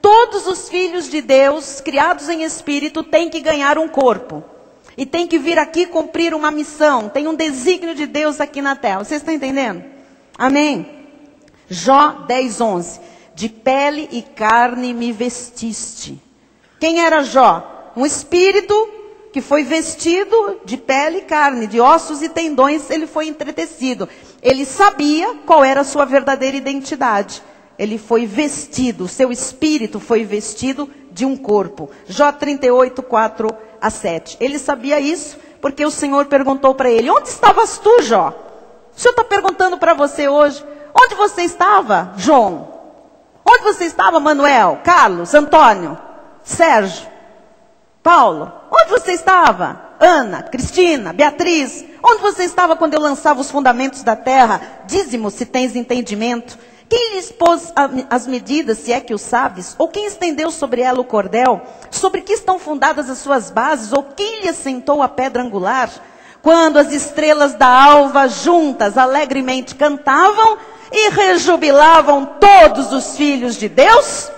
Todos os filhos de Deus, criados em espírito, têm que ganhar um corpo. E tem que vir aqui cumprir uma missão. Tem um desígnio de Deus aqui na terra. Vocês estão entendendo? Amém? Jó 10:11. De pele e carne me vestiste. Quem era Jó? Um espírito que foi vestido de pele e carne, de ossos e tendões, ele foi entretecido. Ele sabia qual era a sua verdadeira identidade. Ele foi vestido, seu espírito foi vestido de um corpo. Jó 38:4-7. Ele sabia isso porque o Senhor perguntou para ele, onde estavas tu, Jó? O Senhor está perguntando para você hoje, onde você estava, João? Onde você estava, Manuel, Carlos, Antônio, Sérgio, Paulo? Onde você estava, Ana, Cristina, Beatriz? Onde você estava quando eu lançava os fundamentos da terra? Dízimo, se tens entendimento. Quem lhes pôs as medidas, se é que o sabes? Ou quem estendeu sobre ela o cordel? Sobre que estão fundadas as suas bases? Ou quem lhe assentou a pedra angular? Quando as estrelas da alva juntas alegremente cantavam e rejubilavam todos os filhos de Deus?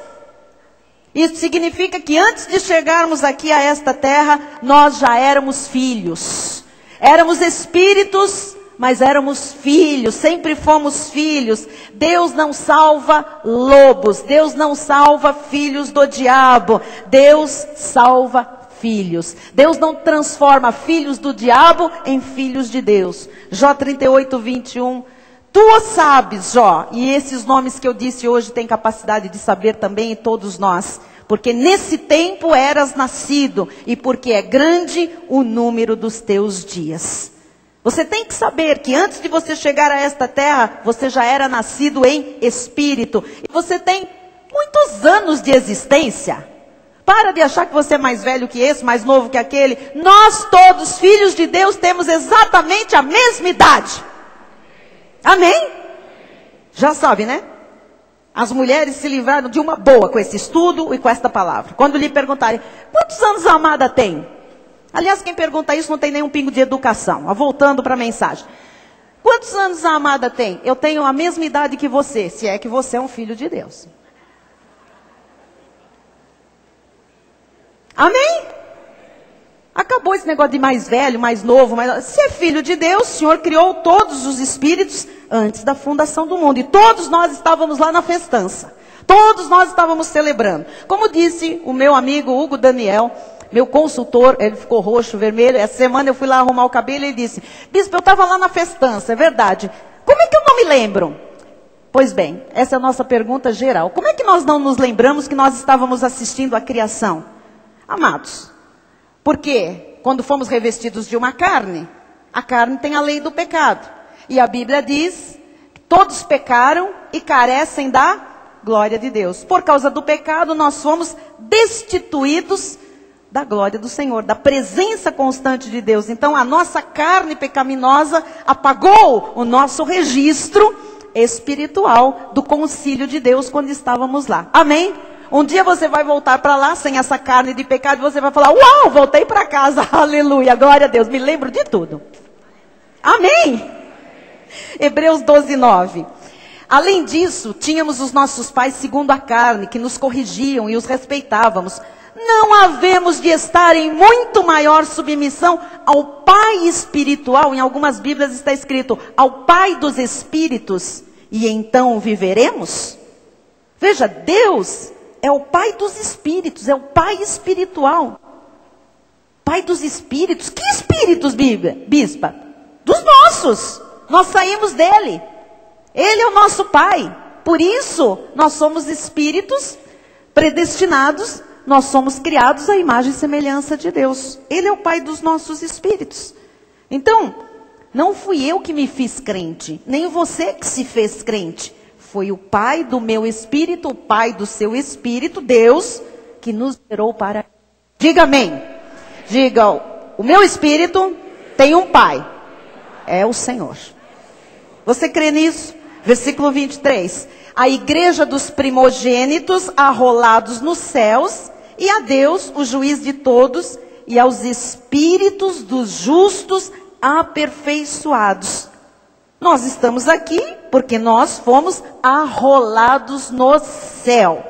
Isso significa que antes de chegarmos aqui a esta terra, nós já éramos filhos. Éramos espíritos, mas éramos filhos, sempre fomos filhos. Deus não salva lobos, Deus não salva filhos do diabo, Deus salva filhos. Deus não transforma filhos do diabo em filhos de Deus. Jó 38:21. Tu o sabes, Jó. E esses nomes que eu disse hoje têm capacidade de saber também, e todos nós. Porque nesse tempo eras nascido, e porque é grande o número dos teus dias. Você tem que saber que antes de você chegar a esta terra, você já era nascido em espírito. E você tem muitos anos de existência. Para de achar que você é mais velho que esse, mais novo que aquele. Nós todos, filhos de Deus, temos exatamente a mesma idade. Amém? Já sabe, né? As mulheres se livraram de uma boa com esse estudo e com esta palavra. Quando lhe perguntarem, quantos anos a amada tem? Aliás, quem pergunta isso não tem nenhum pingo de educação. Voltando para a mensagem. Quantos anos a amada tem? Eu tenho a mesma idade que você, se é que você é um filho de Deus. Amém? Acabou esse negócio de mais velho, mais novo. Se é filho de Deus, o Senhor criou todos os espíritos antes da fundação do mundo. E todos nós estávamos lá na festança. Todos nós estávamos celebrando. Como disse o meu amigo Hugo Daniel, meu consultor, ele ficou roxo, vermelho. Essa semana eu fui lá arrumar o cabelo e ele disse: bispo, eu estava lá na festança, é verdade. Como é que eu não me lembro? Pois bem, essa é a nossa pergunta geral. Como é que nós não nos lembramos que nós estávamos assistindo à criação? Amados, porque quando fomos revestidos de uma carne, a carne tem a lei do pecado. E a Bíblia diz que todos pecaram e carecem da glória de Deus. Por causa do pecado, nós fomos destituídos da glória do Senhor, da presença constante de Deus. Então, a nossa carne pecaminosa apagou o nosso registro espiritual do concílio de Deus quando estávamos lá. Amém? Um dia você vai voltar para lá sem essa carne de pecado e você vai falar: uau, voltei para casa, aleluia, glória a Deus, me lembro de tudo. Amém? Hebreus 12:9. Além disso, tínhamos os nossos pais segundo a carne, que nos corrigiam e os respeitávamos. Não havemos de estar em muito maior submissão ao Pai espiritual. Em algumas Bíblias está escrito: ao Pai dos Espíritos, e então viveremos? Veja, Deus é o Pai dos Espíritos, é o Pai espiritual. Pai dos Espíritos. Que Espíritos, bispa? Dos nossos. Nós saímos dele. Ele é o nosso Pai. Por isso, nós somos espíritos predestinados. Nós somos criados à imagem e semelhança de Deus. Ele é o Pai dos nossos espíritos. Então, não fui eu que me fiz crente, nem você que se fez crente. Foi o Pai do meu espírito, o Pai do seu espírito, Deus, que nos gerou para... Diga amém. Diga: o meu espírito tem um Pai. É o Senhor. Você crê nisso? Versículo 23. A igreja dos primogênitos arrolados nos céus, e a Deus, o juiz de todos, e aos espíritos dos justos aperfeiçoados. Nós estamos aqui porque nós fomos arrolados no céu.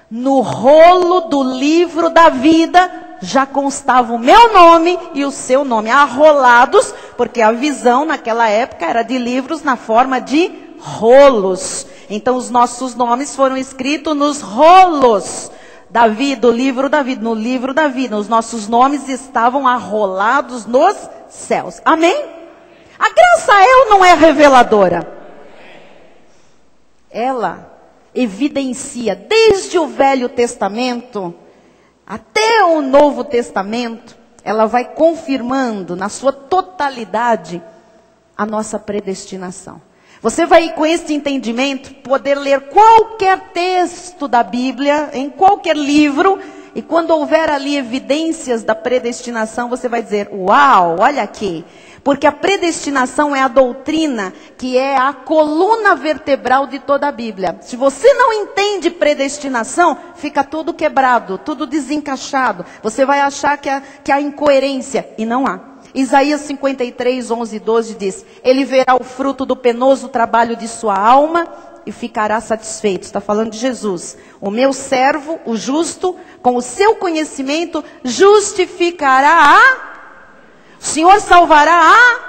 No rolo do livro da vida já constava o meu nome e o seu nome. Arrolados, porque a visão naquela época era de livros na forma de rolos. Então os nossos nomes foram escritos nos rolos da vida, o livro da vida, no livro da vida. Os nossos nomes estavam arrolados nos céus. Amém? A graça é ou não é reveladora? Ela evidencia desde o Velho Testamento até o Novo Testamento. Ela vai confirmando na sua totalidade a nossa predestinação. Você vai, com esse entendimento, poder ler qualquer texto da Bíblia, em qualquer livro, e quando houver ali evidências da predestinação, você vai dizer: uau, olha aqui. Porque a predestinação é a doutrina que é a coluna vertebral de toda a Bíblia. Se você não entende predestinação, fica tudo quebrado, tudo desencaixado. Você vai achar que há incoerência, e não há. Isaías 53, 11 e 12 diz: ele verá o fruto do penoso trabalho de sua alma e ficará satisfeito. Está falando de Jesus. O meu servo, o justo, com o seu conhecimento, justificará o Senhor salvará a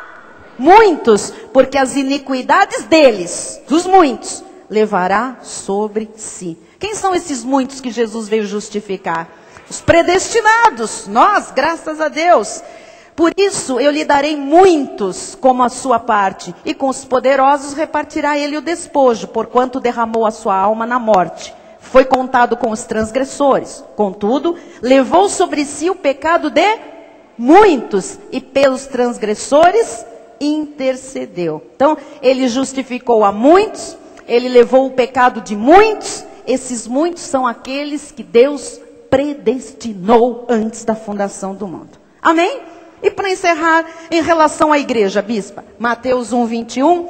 muitos, porque as iniquidades deles, dos muitos, levará sobre si. Quem são esses muitos que Jesus veio justificar? Os predestinados, nós, graças a Deus. Por isso eu lhe darei muitos como a sua parte, e com os poderosos repartirá ele o despojo, porquanto derramou a sua alma na morte. Foi contado com os transgressores, contudo, levou sobre si o pecado de muitos, e pelos transgressores intercedeu. Então, ele justificou a muitos, ele levou o pecado de muitos. Esses muitos são aqueles que Deus predestinou antes da fundação do mundo. Amém? E para encerrar, em relação à igreja, bispa, Mateus 1, 21,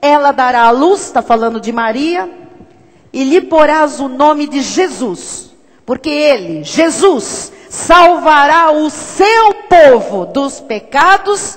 ela dará à luz, está falando de Maria, e lhe porás o nome de Jesus, porque ele, Jesus, salvará o seu povo dos pecados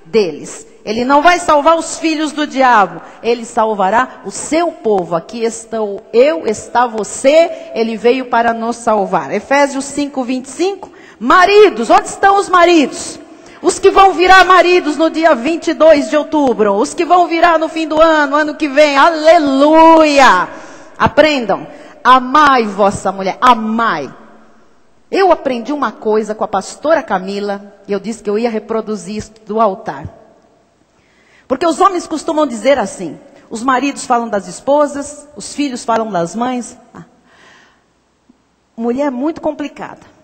deles. Ele não vai salvar os filhos do diabo. Ele salvará o seu povo. Aqui estou eu, está você. Ele veio para nos salvar. Efésios 5:25. Maridos, onde estão os maridos? Os que vão virar maridos no dia 22 de outubro. Os que vão virar no fim do ano, ano que vem. Aleluia! Aprendam. Amai vossa mulher. Amai. Eu aprendi uma coisa com a pastora Camila. E eu disse que eu ia reproduzir isso do altar. Porque os homens costumam dizer assim. Os maridos falam das esposas. Os filhos falam das mães. Mulher é muito complicada.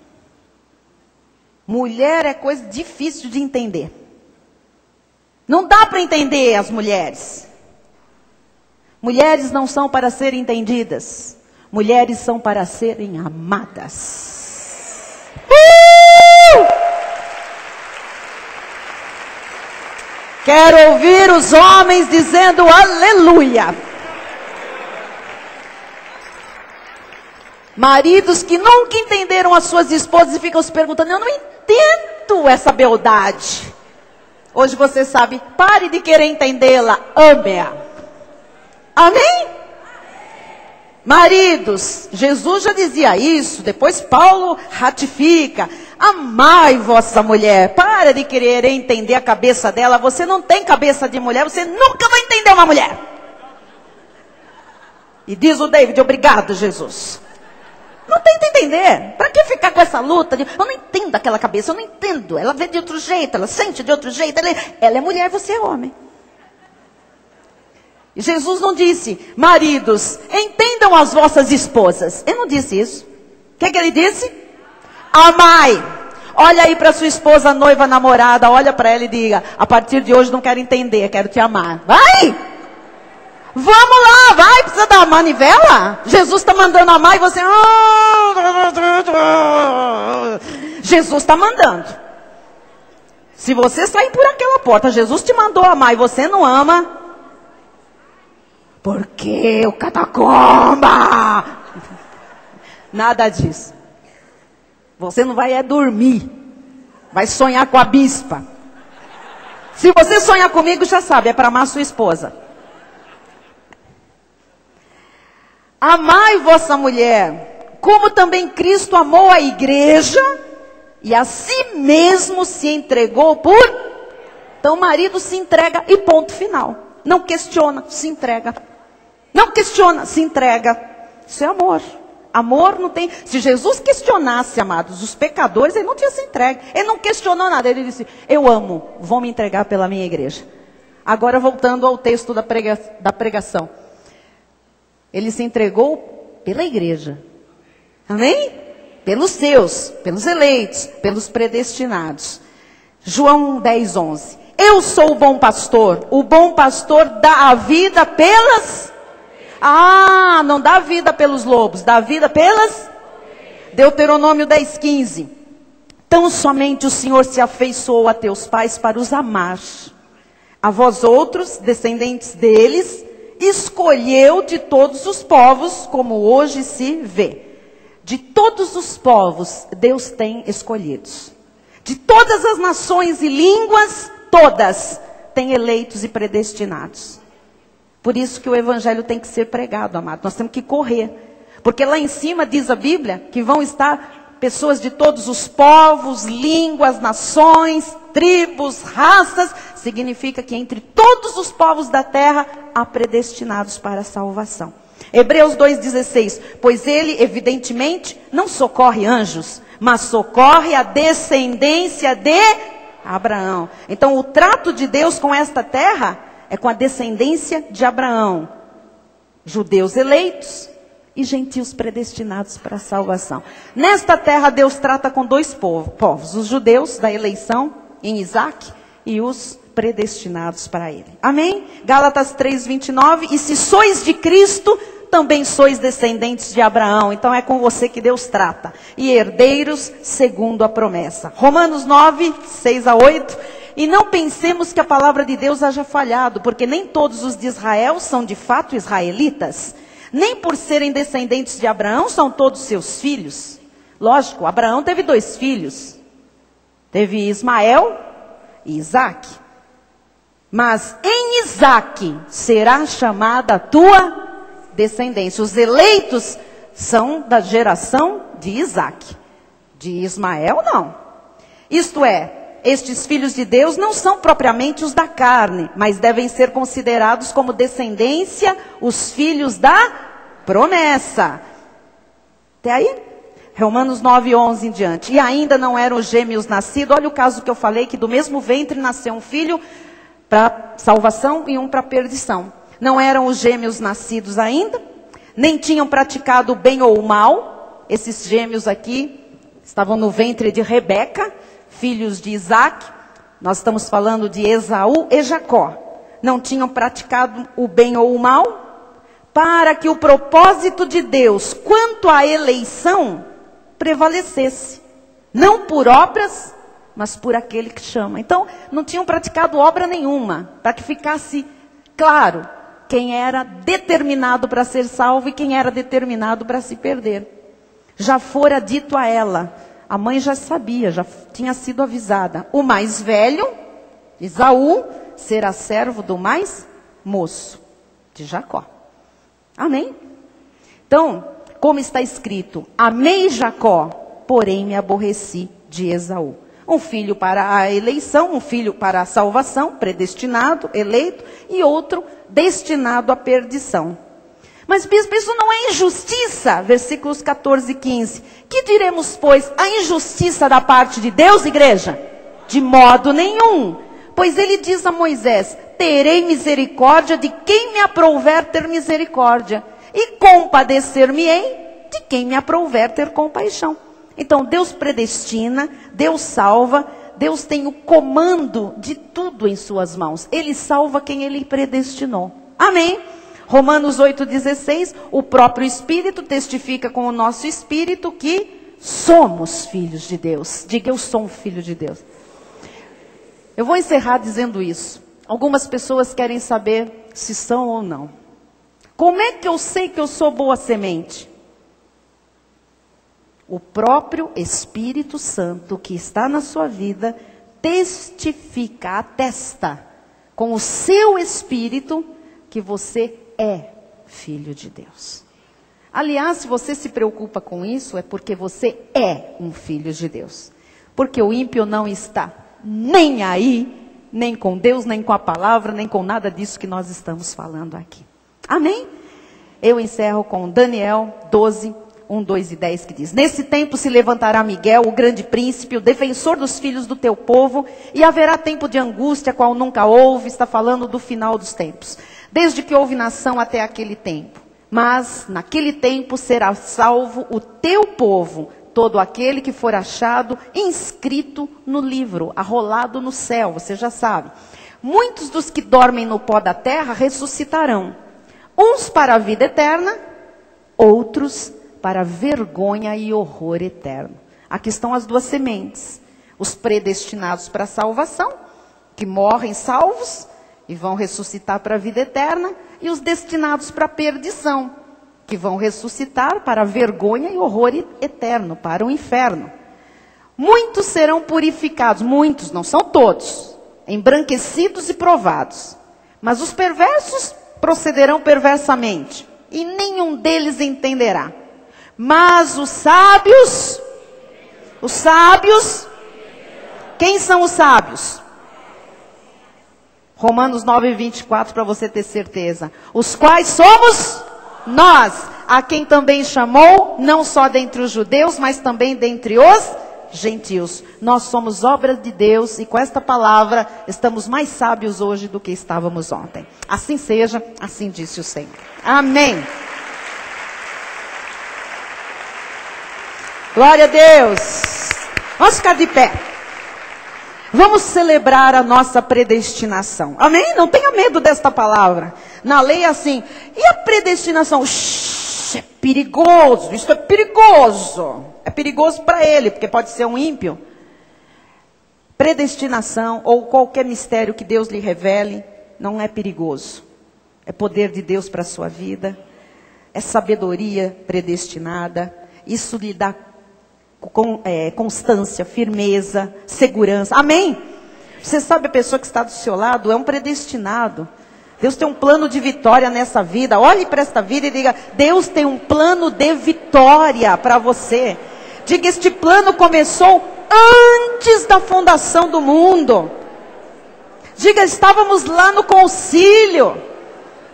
Mulher é coisa difícil de entender. Não dá para entender as mulheres. Mulheres não são para serem entendidas. Mulheres são para serem amadas. Quero ouvir os homens dizendo aleluia. Maridos que nunca entenderam as suas esposas e ficam se perguntando, eu não entendo essa beldade. Hoje você sabe, pare de querer entendê-la, ame-a. Amém? Maridos, Jesus já dizia isso, depois Paulo ratifica. Amai vossa mulher, para de querer entender a cabeça dela. Você não tem cabeça de mulher, você nunca vai entender uma mulher. E diz o David, obrigado Jesus. Não tenta entender. Para que ficar com essa luta? Eu não entendo aquela cabeça, eu não entendo. Ela vê de outro jeito, ela sente de outro jeito. Ela é mulher, você é homem. E Jesus não disse, maridos, entendam as vossas esposas. Ele não disse isso. O que ele disse? Amai. Olha aí para sua esposa, noiva, namorada, olha para ela e diga, a partir de hoje não quero entender, quero te amar. Vai! Vamos lá, vai, precisa dar uma manivela? Jesus está mandando amar e você... Jesus está mandando. Se você sair por aquela porta, Jesus te mandou amar e você não ama... Porque o catacomba... Nada disso. Você não vai dormir. Vai sonhar com a bispa. Se você sonhar comigo, já sabe, é para amar sua esposa. Amai vossa mulher, como também Cristo amou a igreja e a si mesmo se entregou por... Então o marido se entrega e ponto final. Não questiona, se entrega. Não questiona, se entrega. Isso é amor. Amor não tem... Se Jesus questionasse, amados, os pecadores, ele não tinha se entregue. Ele não questionou nada. Ele disse, eu amo, vou me entregar pela minha igreja. Agora voltando ao texto da pregação. Ele se entregou pela igreja. Amém? Pelos seus, pelos eleitos, pelos predestinados. João 10:11. Eu sou o bom pastor. O bom pastor dá a vida pelas... não dá vida pelos lobos, dá vida pelas... Deuteronômio 10:15. Tão somente o Senhor se afeiçoou a teus pais para os amar. A vós outros, descendentes deles, escolheu de todos os povos, como hoje se vê. De todos os povos, Deus tem escolhidos. De todas as nações e línguas, todas têm eleitos e predestinados. Por isso que o evangelho tem que ser pregado, amado. Nós temos que correr. Porque lá em cima diz a Bíblia que vão estar pessoas de todos os povos, línguas, nações, tribos, raças. Significa que entre todos os povos da terra há predestinados para a salvação. Hebreus 2:16. Pois ele, evidentemente, não socorre anjos, mas socorre a descendência de Abraão. Então o trato de Deus com esta terra é com a descendência de Abraão. Judeus eleitos e gentios predestinados para a salvação. Nesta terra Deus trata com dois povos. Os judeus da eleição em Isaac e os predestinados para ele. Amém? Gálatas 3:29. E se sois de Cristo, também sois descendentes de Abraão. Então é com você que Deus trata. E herdeiros segundo a promessa. Romanos 9:6-8. E não pensemos que a palavra de Deus haja falhado, porque nem todos os de Israel são de fato israelitas. Nem por serem descendentes de Abraão são todos seus filhos. Lógico, Abraão teve 2 filhos. Teve Ismael e Isaac. Mas em Isaque será chamada a tua descendência. Os eleitos são da geração de Isaque. De Ismael, não. Isto é, estes filhos de Deus não são propriamente os da carne, mas devem ser considerados como descendência os filhos da promessa. Até aí? Romanos 9:11 em diante. E ainda não eram gêmeos nascidos. Olha o caso que eu falei, que do mesmo ventre nasceu um filho para salvação e um para perdição. Não eram os gêmeos nascidos ainda, nem tinham praticado o bem ou o mal. Esses gêmeos aqui estavam no ventre de Rebeca, filhos de Isaque. Nós estamos falando de Esaú e Jacó. Não tinham praticado o bem ou o mal, para que o propósito de Deus quanto à eleição prevalecesse. Não por obras, mas por aquele que chama. Então, não tinham praticado obra nenhuma, para que ficasse claro quem era determinado para ser salvo e quem era determinado para se perder. Já fora dito a ela, a mãe já sabia, já tinha sido avisada. O mais velho, Esaú, será servo do mais moço, de Jacó. Amém? Então, como está escrito, amei Jacó, porém me aborreci de Esaú. Um filho para a eleição, um filho para a salvação, predestinado, eleito, e outro destinado à perdição. Mas, bispo, isso não é injustiça? Versículos 14 e 15. Que diremos, pois, a injustiça da parte de Deus, igreja? De modo nenhum. Pois ele diz a Moisés, terei misericórdia de quem me aprouver ter misericórdia, e compadecer-me-ei de quem me aprouver ter compaixão. Então, Deus predestina, Deus salva, Deus tem o comando de tudo em suas mãos. Ele salva quem Ele predestinou. Amém? Romanos 8,16, o próprio Espírito testifica com o nosso Espírito que somos filhos de Deus. Diga, eu sou um filho de Deus. Eu vou encerrar dizendo isso. Algumas pessoas querem saber se são ou não. Como é que eu sei que eu sou boa semente? O próprio Espírito Santo que está na sua vida testifica, atesta com o seu Espírito que você é filho de Deus. Aliás, se você se preocupa com isso, é porque você é um filho de Deus. Porque o ímpio não está nem aí, nem com Deus, nem com a palavra, nem com nada disso que nós estamos falando aqui. Amém? Eu encerro com Daniel 12, 1, 2 e 10, que diz: nesse tempo se levantará Miguel, o grande príncipe, o defensor dos filhos do teu povo, e haverá tempo de angústia, qual nunca houve. Está falando do final dos tempos. Desde que houve nação até aquele tempo. Mas naquele tempo será salvo o teu povo, todo aquele que for achado inscrito no livro, arrolado no céu, você já sabe. Muitos dos que dormem no pó da terra ressuscitarão, uns para a vida eterna, outros para vergonha e horror eterno. Aqui estão as duas sementes. Os predestinados para a salvação, que morrem salvos e vão ressuscitar para a vida eterna, e os destinados para a perdição, que vão ressuscitar para a vergonha e horror eterno, para o inferno. Muitos serão purificados, muitos, não são todos, embranquecidos e provados. Mas os perversos procederão perversamente, e nenhum deles entenderá. Mas os sábios, quem são os sábios? Romanos 9:24, para você ter certeza. Os quais somos nós, a quem também chamou, não só dentre os judeus, mas também dentre os gentios. Nós somos obra de Deus, e com esta palavra estamos mais sábios hoje do que estávamos ontem. Assim seja, assim disse o Senhor. Amém. Glória a Deus. Vamos ficar de pé. Vamos celebrar a nossa predestinação. Amém? Não tenha medo desta palavra. Na lei é assim. E a predestinação? É perigoso. Isso é perigoso. É perigoso para ele, porque pode ser um ímpio. Predestinação ou qualquer mistério que Deus lhe revele não é perigoso. É poder de Deus para a sua vida. É sabedoria predestinada. Isso lhe dá constância, firmeza, segurança. Amém? Você sabe, a pessoa que está do seu lado é um predestinado. Deus tem um plano de vitória nessa vida. Olhe para esta vida e diga: Deus tem um plano de vitória para você. Diga: este plano começou antes da fundação do mundo. Diga: estávamos lá no concílio,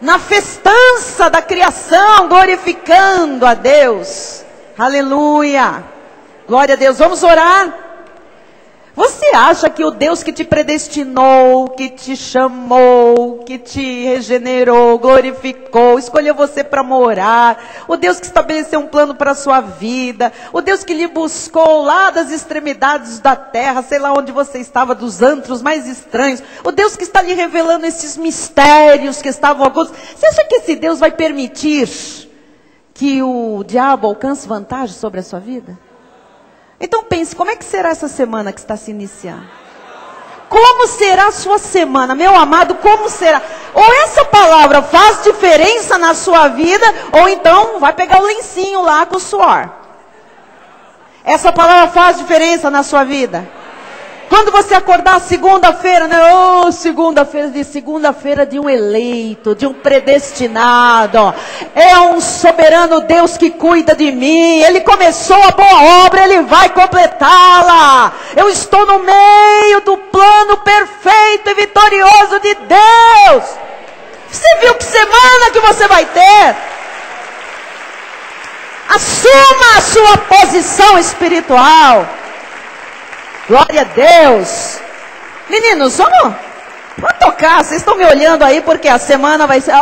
na festança da criação, glorificando a Deus. Aleluia. Glória a Deus. Vamos orar. Você acha que o Deus que te predestinou, que te chamou, que te regenerou, glorificou, escolheu você para morar, o Deus que estabeleceu um plano para a sua vida, o Deus que lhe buscou lá das extremidades da terra, sei lá onde você estava, dos antros mais estranhos, o Deus que está lhe revelando esses mistérios que estavam ocultos, você acha que esse Deus vai permitir que o diabo alcance vantagem sobre a sua vida? Então pense, como é que será essa semana que está se iniciando? Como será a sua semana, meu amado, como será? Ou essa palavra faz diferença na sua vida, ou então vai pegar o lencinho lá com o suor. Essa palavra faz diferença na sua vida? Quando você acordar segunda-feira, né? Oh, segunda-feira de um eleito, de um predestinado. É um soberano Deus que cuida de mim. Ele começou a boa obra, Ele vai completá-la. Eu estou no meio do plano perfeito e vitorioso de Deus. Você viu que semana que você vai ter? Assuma a sua posição espiritual. Glória a Deus. Meninos, vamos tocar. Vocês estão me olhando aí porque a semana vai ser...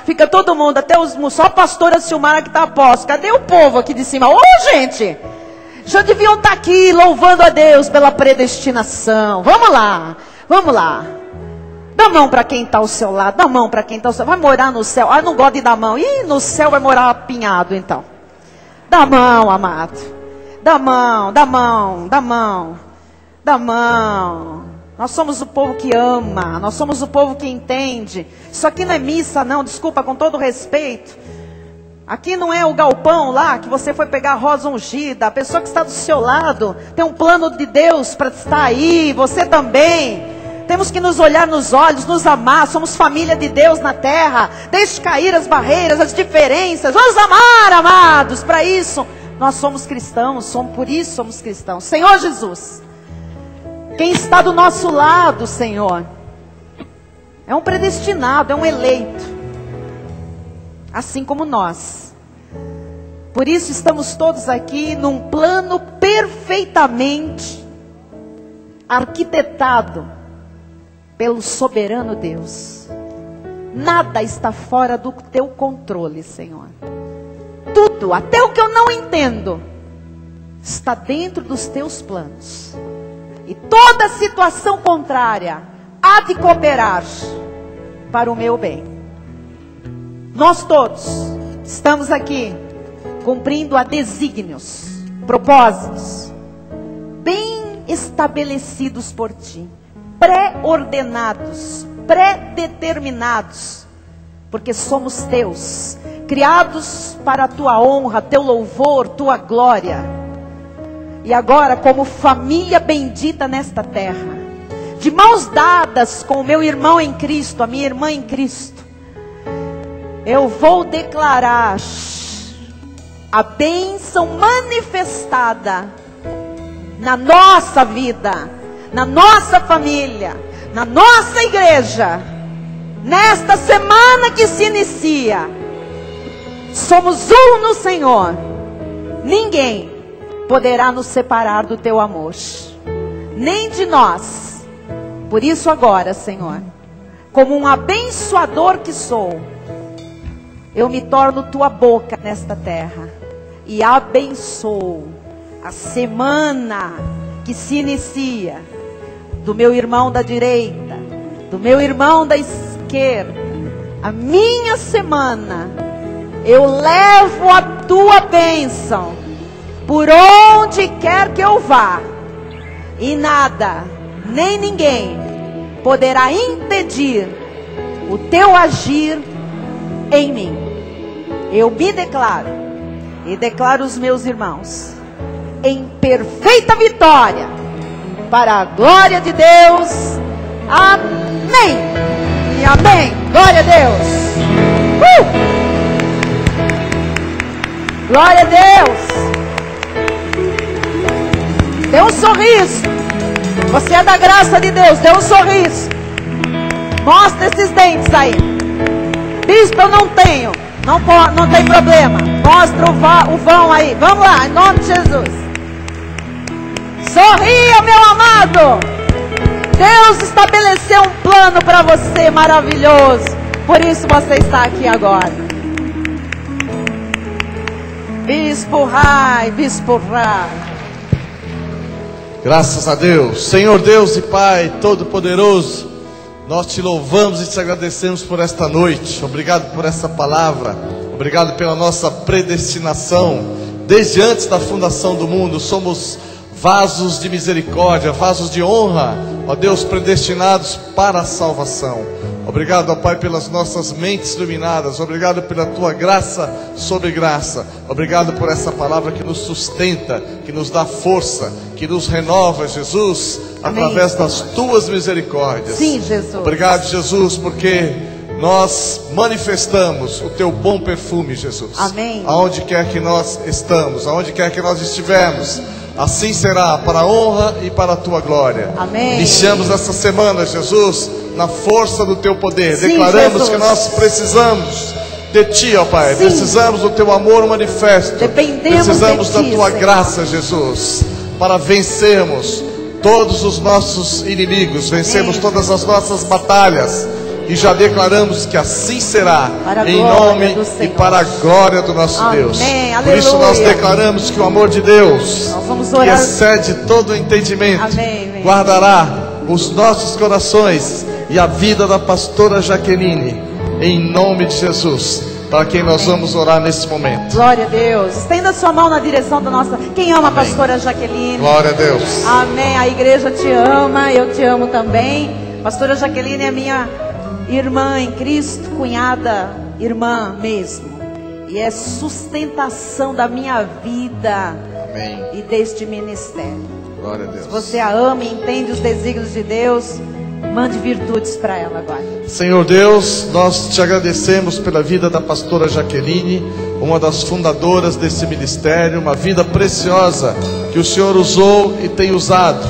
fica todo mundo, até só a pastora Silmara que está a posto. Cadê o povo aqui de cima? Ô, gente, já deviam estar aqui louvando a Deus pela predestinação. Vamos lá, vamos lá. Dá a mão para quem está ao seu lado. Dá a mão para quem está ao seu lado. Vai morar no céu. Não gosto de dar a mão. Ih, no céu vai morar apinhado então. Dá a mão, amado. Dá a mão, dá a mão, dá a mão, dá a mão. Nós somos o povo que ama, nós somos o povo que entende. Isso aqui não é missa não, desculpa, com todo respeito. Aqui não é o galpão lá, que você foi pegar a rosa ungida. A pessoa que está do seu lado tem um plano de Deus para estar aí, você também. Temos que nos olhar nos olhos, nos amar. Somos família de Deus na terra. Deixe cair as barreiras, as diferenças. Vamos amar, amados, para isso. Nós somos cristãos, por isso somos cristãos. Senhor Jesus, quem está do nosso lado, Senhor, é um predestinado, é um eleito, assim como nós. Por isso estamos todos aqui num plano perfeitamente arquitetado pelo soberano Deus. Nada está fora do teu controle, Senhor. Tudo, até o que eu não entendo, está dentro dos teus planos. E toda situação contrária há de cooperar para o meu bem. Nós todos estamos aqui cumprindo a desígnios, propósitos, bem estabelecidos por ti, pré-ordenados, pré-determinados, porque somos teus, criados para a tua honra, teu louvor, tua glória. E agora, como família bendita nesta terra, de mãos dadas com o meu irmão em Cristo, a minha irmã em Cristo, eu vou declarar a bênção manifestada na nossa vida, na nossa família, na nossa igreja, nesta semana que se inicia. Somos um no Senhor. Ninguém poderá nos separar do teu amor, nem de nós. Por isso agora, Senhor, como um abençoador que sou, eu me torno tua boca nesta terra e abençoo a semana que se inicia, do meu irmão da direita, do meu irmão da esquerda. A minha semana, eu levo a tua bênção por onde quer que eu vá, e nada, nem ninguém poderá impedir o teu agir em mim. Eu me declaro e declaro os meus irmãos em perfeita vitória para a glória de Deus. Amém e amém. Glória a Deus. Glória a Deus. Dê um sorriso. Você é da graça de Deus. Dê um sorriso. Mostra esses dentes aí. Bispo, eu não tenho. Não tem problema. Mostra o vão aí. Vamos lá, em nome de Jesus. Sorria, meu amado. Deus estabeleceu um plano para você maravilhoso. Por isso você está aqui agora. Bispo Rai, Bispo Rai. Graças a Deus. Senhor Deus e Pai Todo-Poderoso, nós te louvamos e te agradecemos por esta noite. Obrigado por essa palavra. Obrigado pela nossa predestinação. Desde antes da fundação do mundo, somos vasos de misericórdia, vasos de honra, ó Deus, predestinados para a salvação. Obrigado, ó Pai, pelas nossas mentes iluminadas. Obrigado pela tua graça sobre graça. Obrigado por essa palavra que nos sustenta, que nos dá força, que nos renova, Jesus, Amém, através das tuas misericórdias. Sim, Jesus. Obrigado, Jesus, porque nós manifestamos o teu bom perfume, Jesus. Amém. Aonde quer que nós estamos, aonde quer que nós estivermos, assim será, para a honra e para a tua glória. Amém. Iniciamos essa semana, Jesus, na força do teu poder. Sim, declaramos, Jesus, que nós precisamos de ti, ó Pai. Sim. Precisamos do teu amor manifesto. Dependemos precisamos de ti, da tua Senhor. graça, Jesus, para vencermos todos os nossos inimigos, vencermos Amém. todas as nossas batalhas. E já declaramos que assim será, Para a em glória nome do e Senhor. para a glória do nosso Amém. Deus. Por Aleluia. isso nós declaramos que o amor de Deus, Nós vamos que orar. excede todo o entendimento, Amém, amém. guardará os nossos corações e a vida da pastora Jaqueline, em nome de Jesus, para quem nós vamos orar nesse momento. Glória a Deus. Estenda sua mão na direção da nossa. Quem ama a pastora Jaqueline? Glória a Deus. Amém. A igreja te ama, eu te amo também. Pastora Jaqueline é minha irmã em Cristo, cunhada, irmã mesmo. E é sustentação da minha vida Amém. e deste ministério. Glória a Deus. Se você a ama e entende os desígnios de Deus, mande virtudes para ela agora. Senhor Deus, nós te agradecemos pela vida da pastora Jaqueline, uma das fundadoras desse ministério, uma vida preciosa que o Senhor usou e tem usado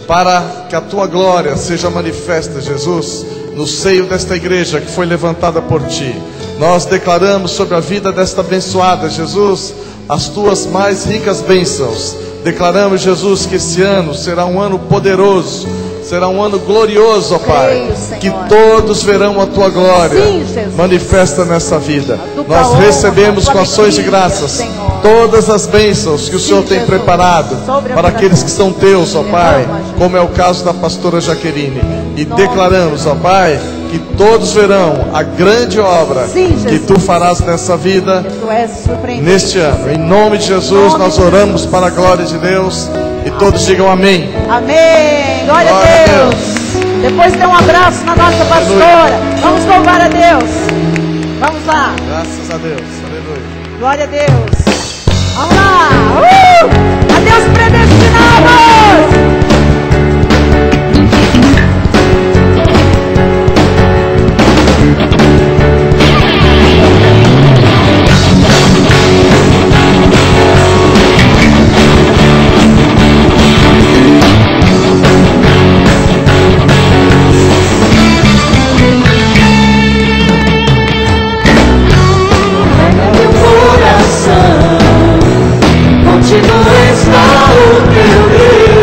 para que a tua glória seja manifesta, Jesus, no seio desta igreja que foi levantada por ti. Nós declaramos sobre a vida desta abençoada, Jesus, as tuas mais ricas bênçãos. Declaramos, Jesus, que esse ano será um ano poderoso, será um ano glorioso, ó Pai, Creio, Senhor. que todos verão a tua glória Sim, Jesus. manifesta nessa vida. tua Nós honra, recebemos a tua com ações de alegria, graças Senhor. todas as bênçãos que o Sim, Senhor tem Jesus. preparado Sobre a para vida aqueles que são teus, ó Pai, Derrama, Jesus. como é o caso da pastora Jaqueline. E nome declaramos, ó Pai, que todos verão a grande obra Sim, que Jesus. tu farás nessa vida Tu és surpreendente. neste ano. Em nome de Jesus, nós oramos para a glória de Deus. E todos digam amém. Amém. Glória a Deus. Depois dê um abraço na nossa pastora. Vamos louvar a Deus. Vamos lá. Graças a Deus. Aleluia. Glória a Deus. Vamos lá. A Deus predestinados. Continua a estar o teu Deus.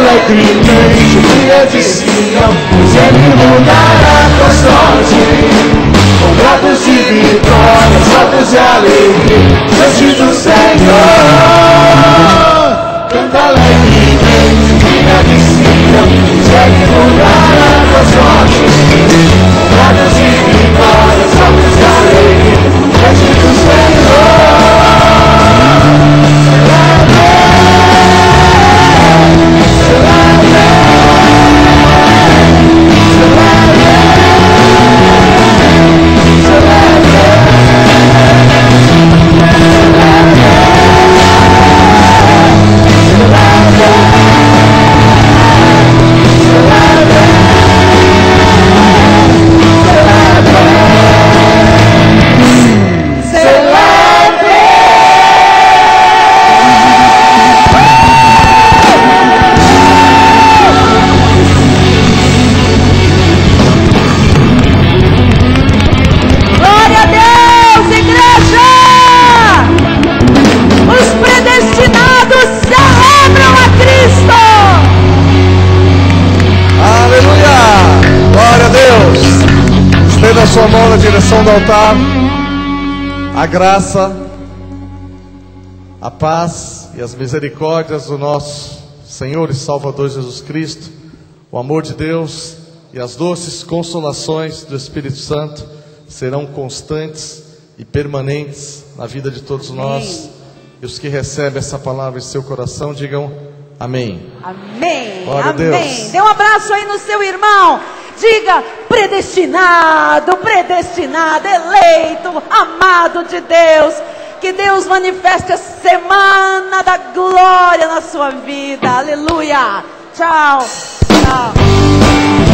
alegremente, filha de Sião, pois Ele mudará tua sorte. Com pratos de vitória, saltos de alegria, diante do Senhor. Canta alegremente, filha de Sião, pois Ele mudará tua sorte. Com pratos de vitória, saltos de alegria, diante do Senhor. A sua mão na direção do altar. A graça, a paz e as misericórdias do nosso Senhor e Salvador Jesus Cristo, o amor de Deus e as doces consolações do Espírito Santo serão constantes e permanentes na vida de todos nós. E os que recebem essa palavra em seu coração digam amém. Amém. Glória a Amém. Deus. Dê um abraço aí no seu irmão. Diga: predestinado, predestinado, eleito, amado de Deus. Que Deus manifeste a semana da glória na sua vida. Aleluia. Tchau. Tchau.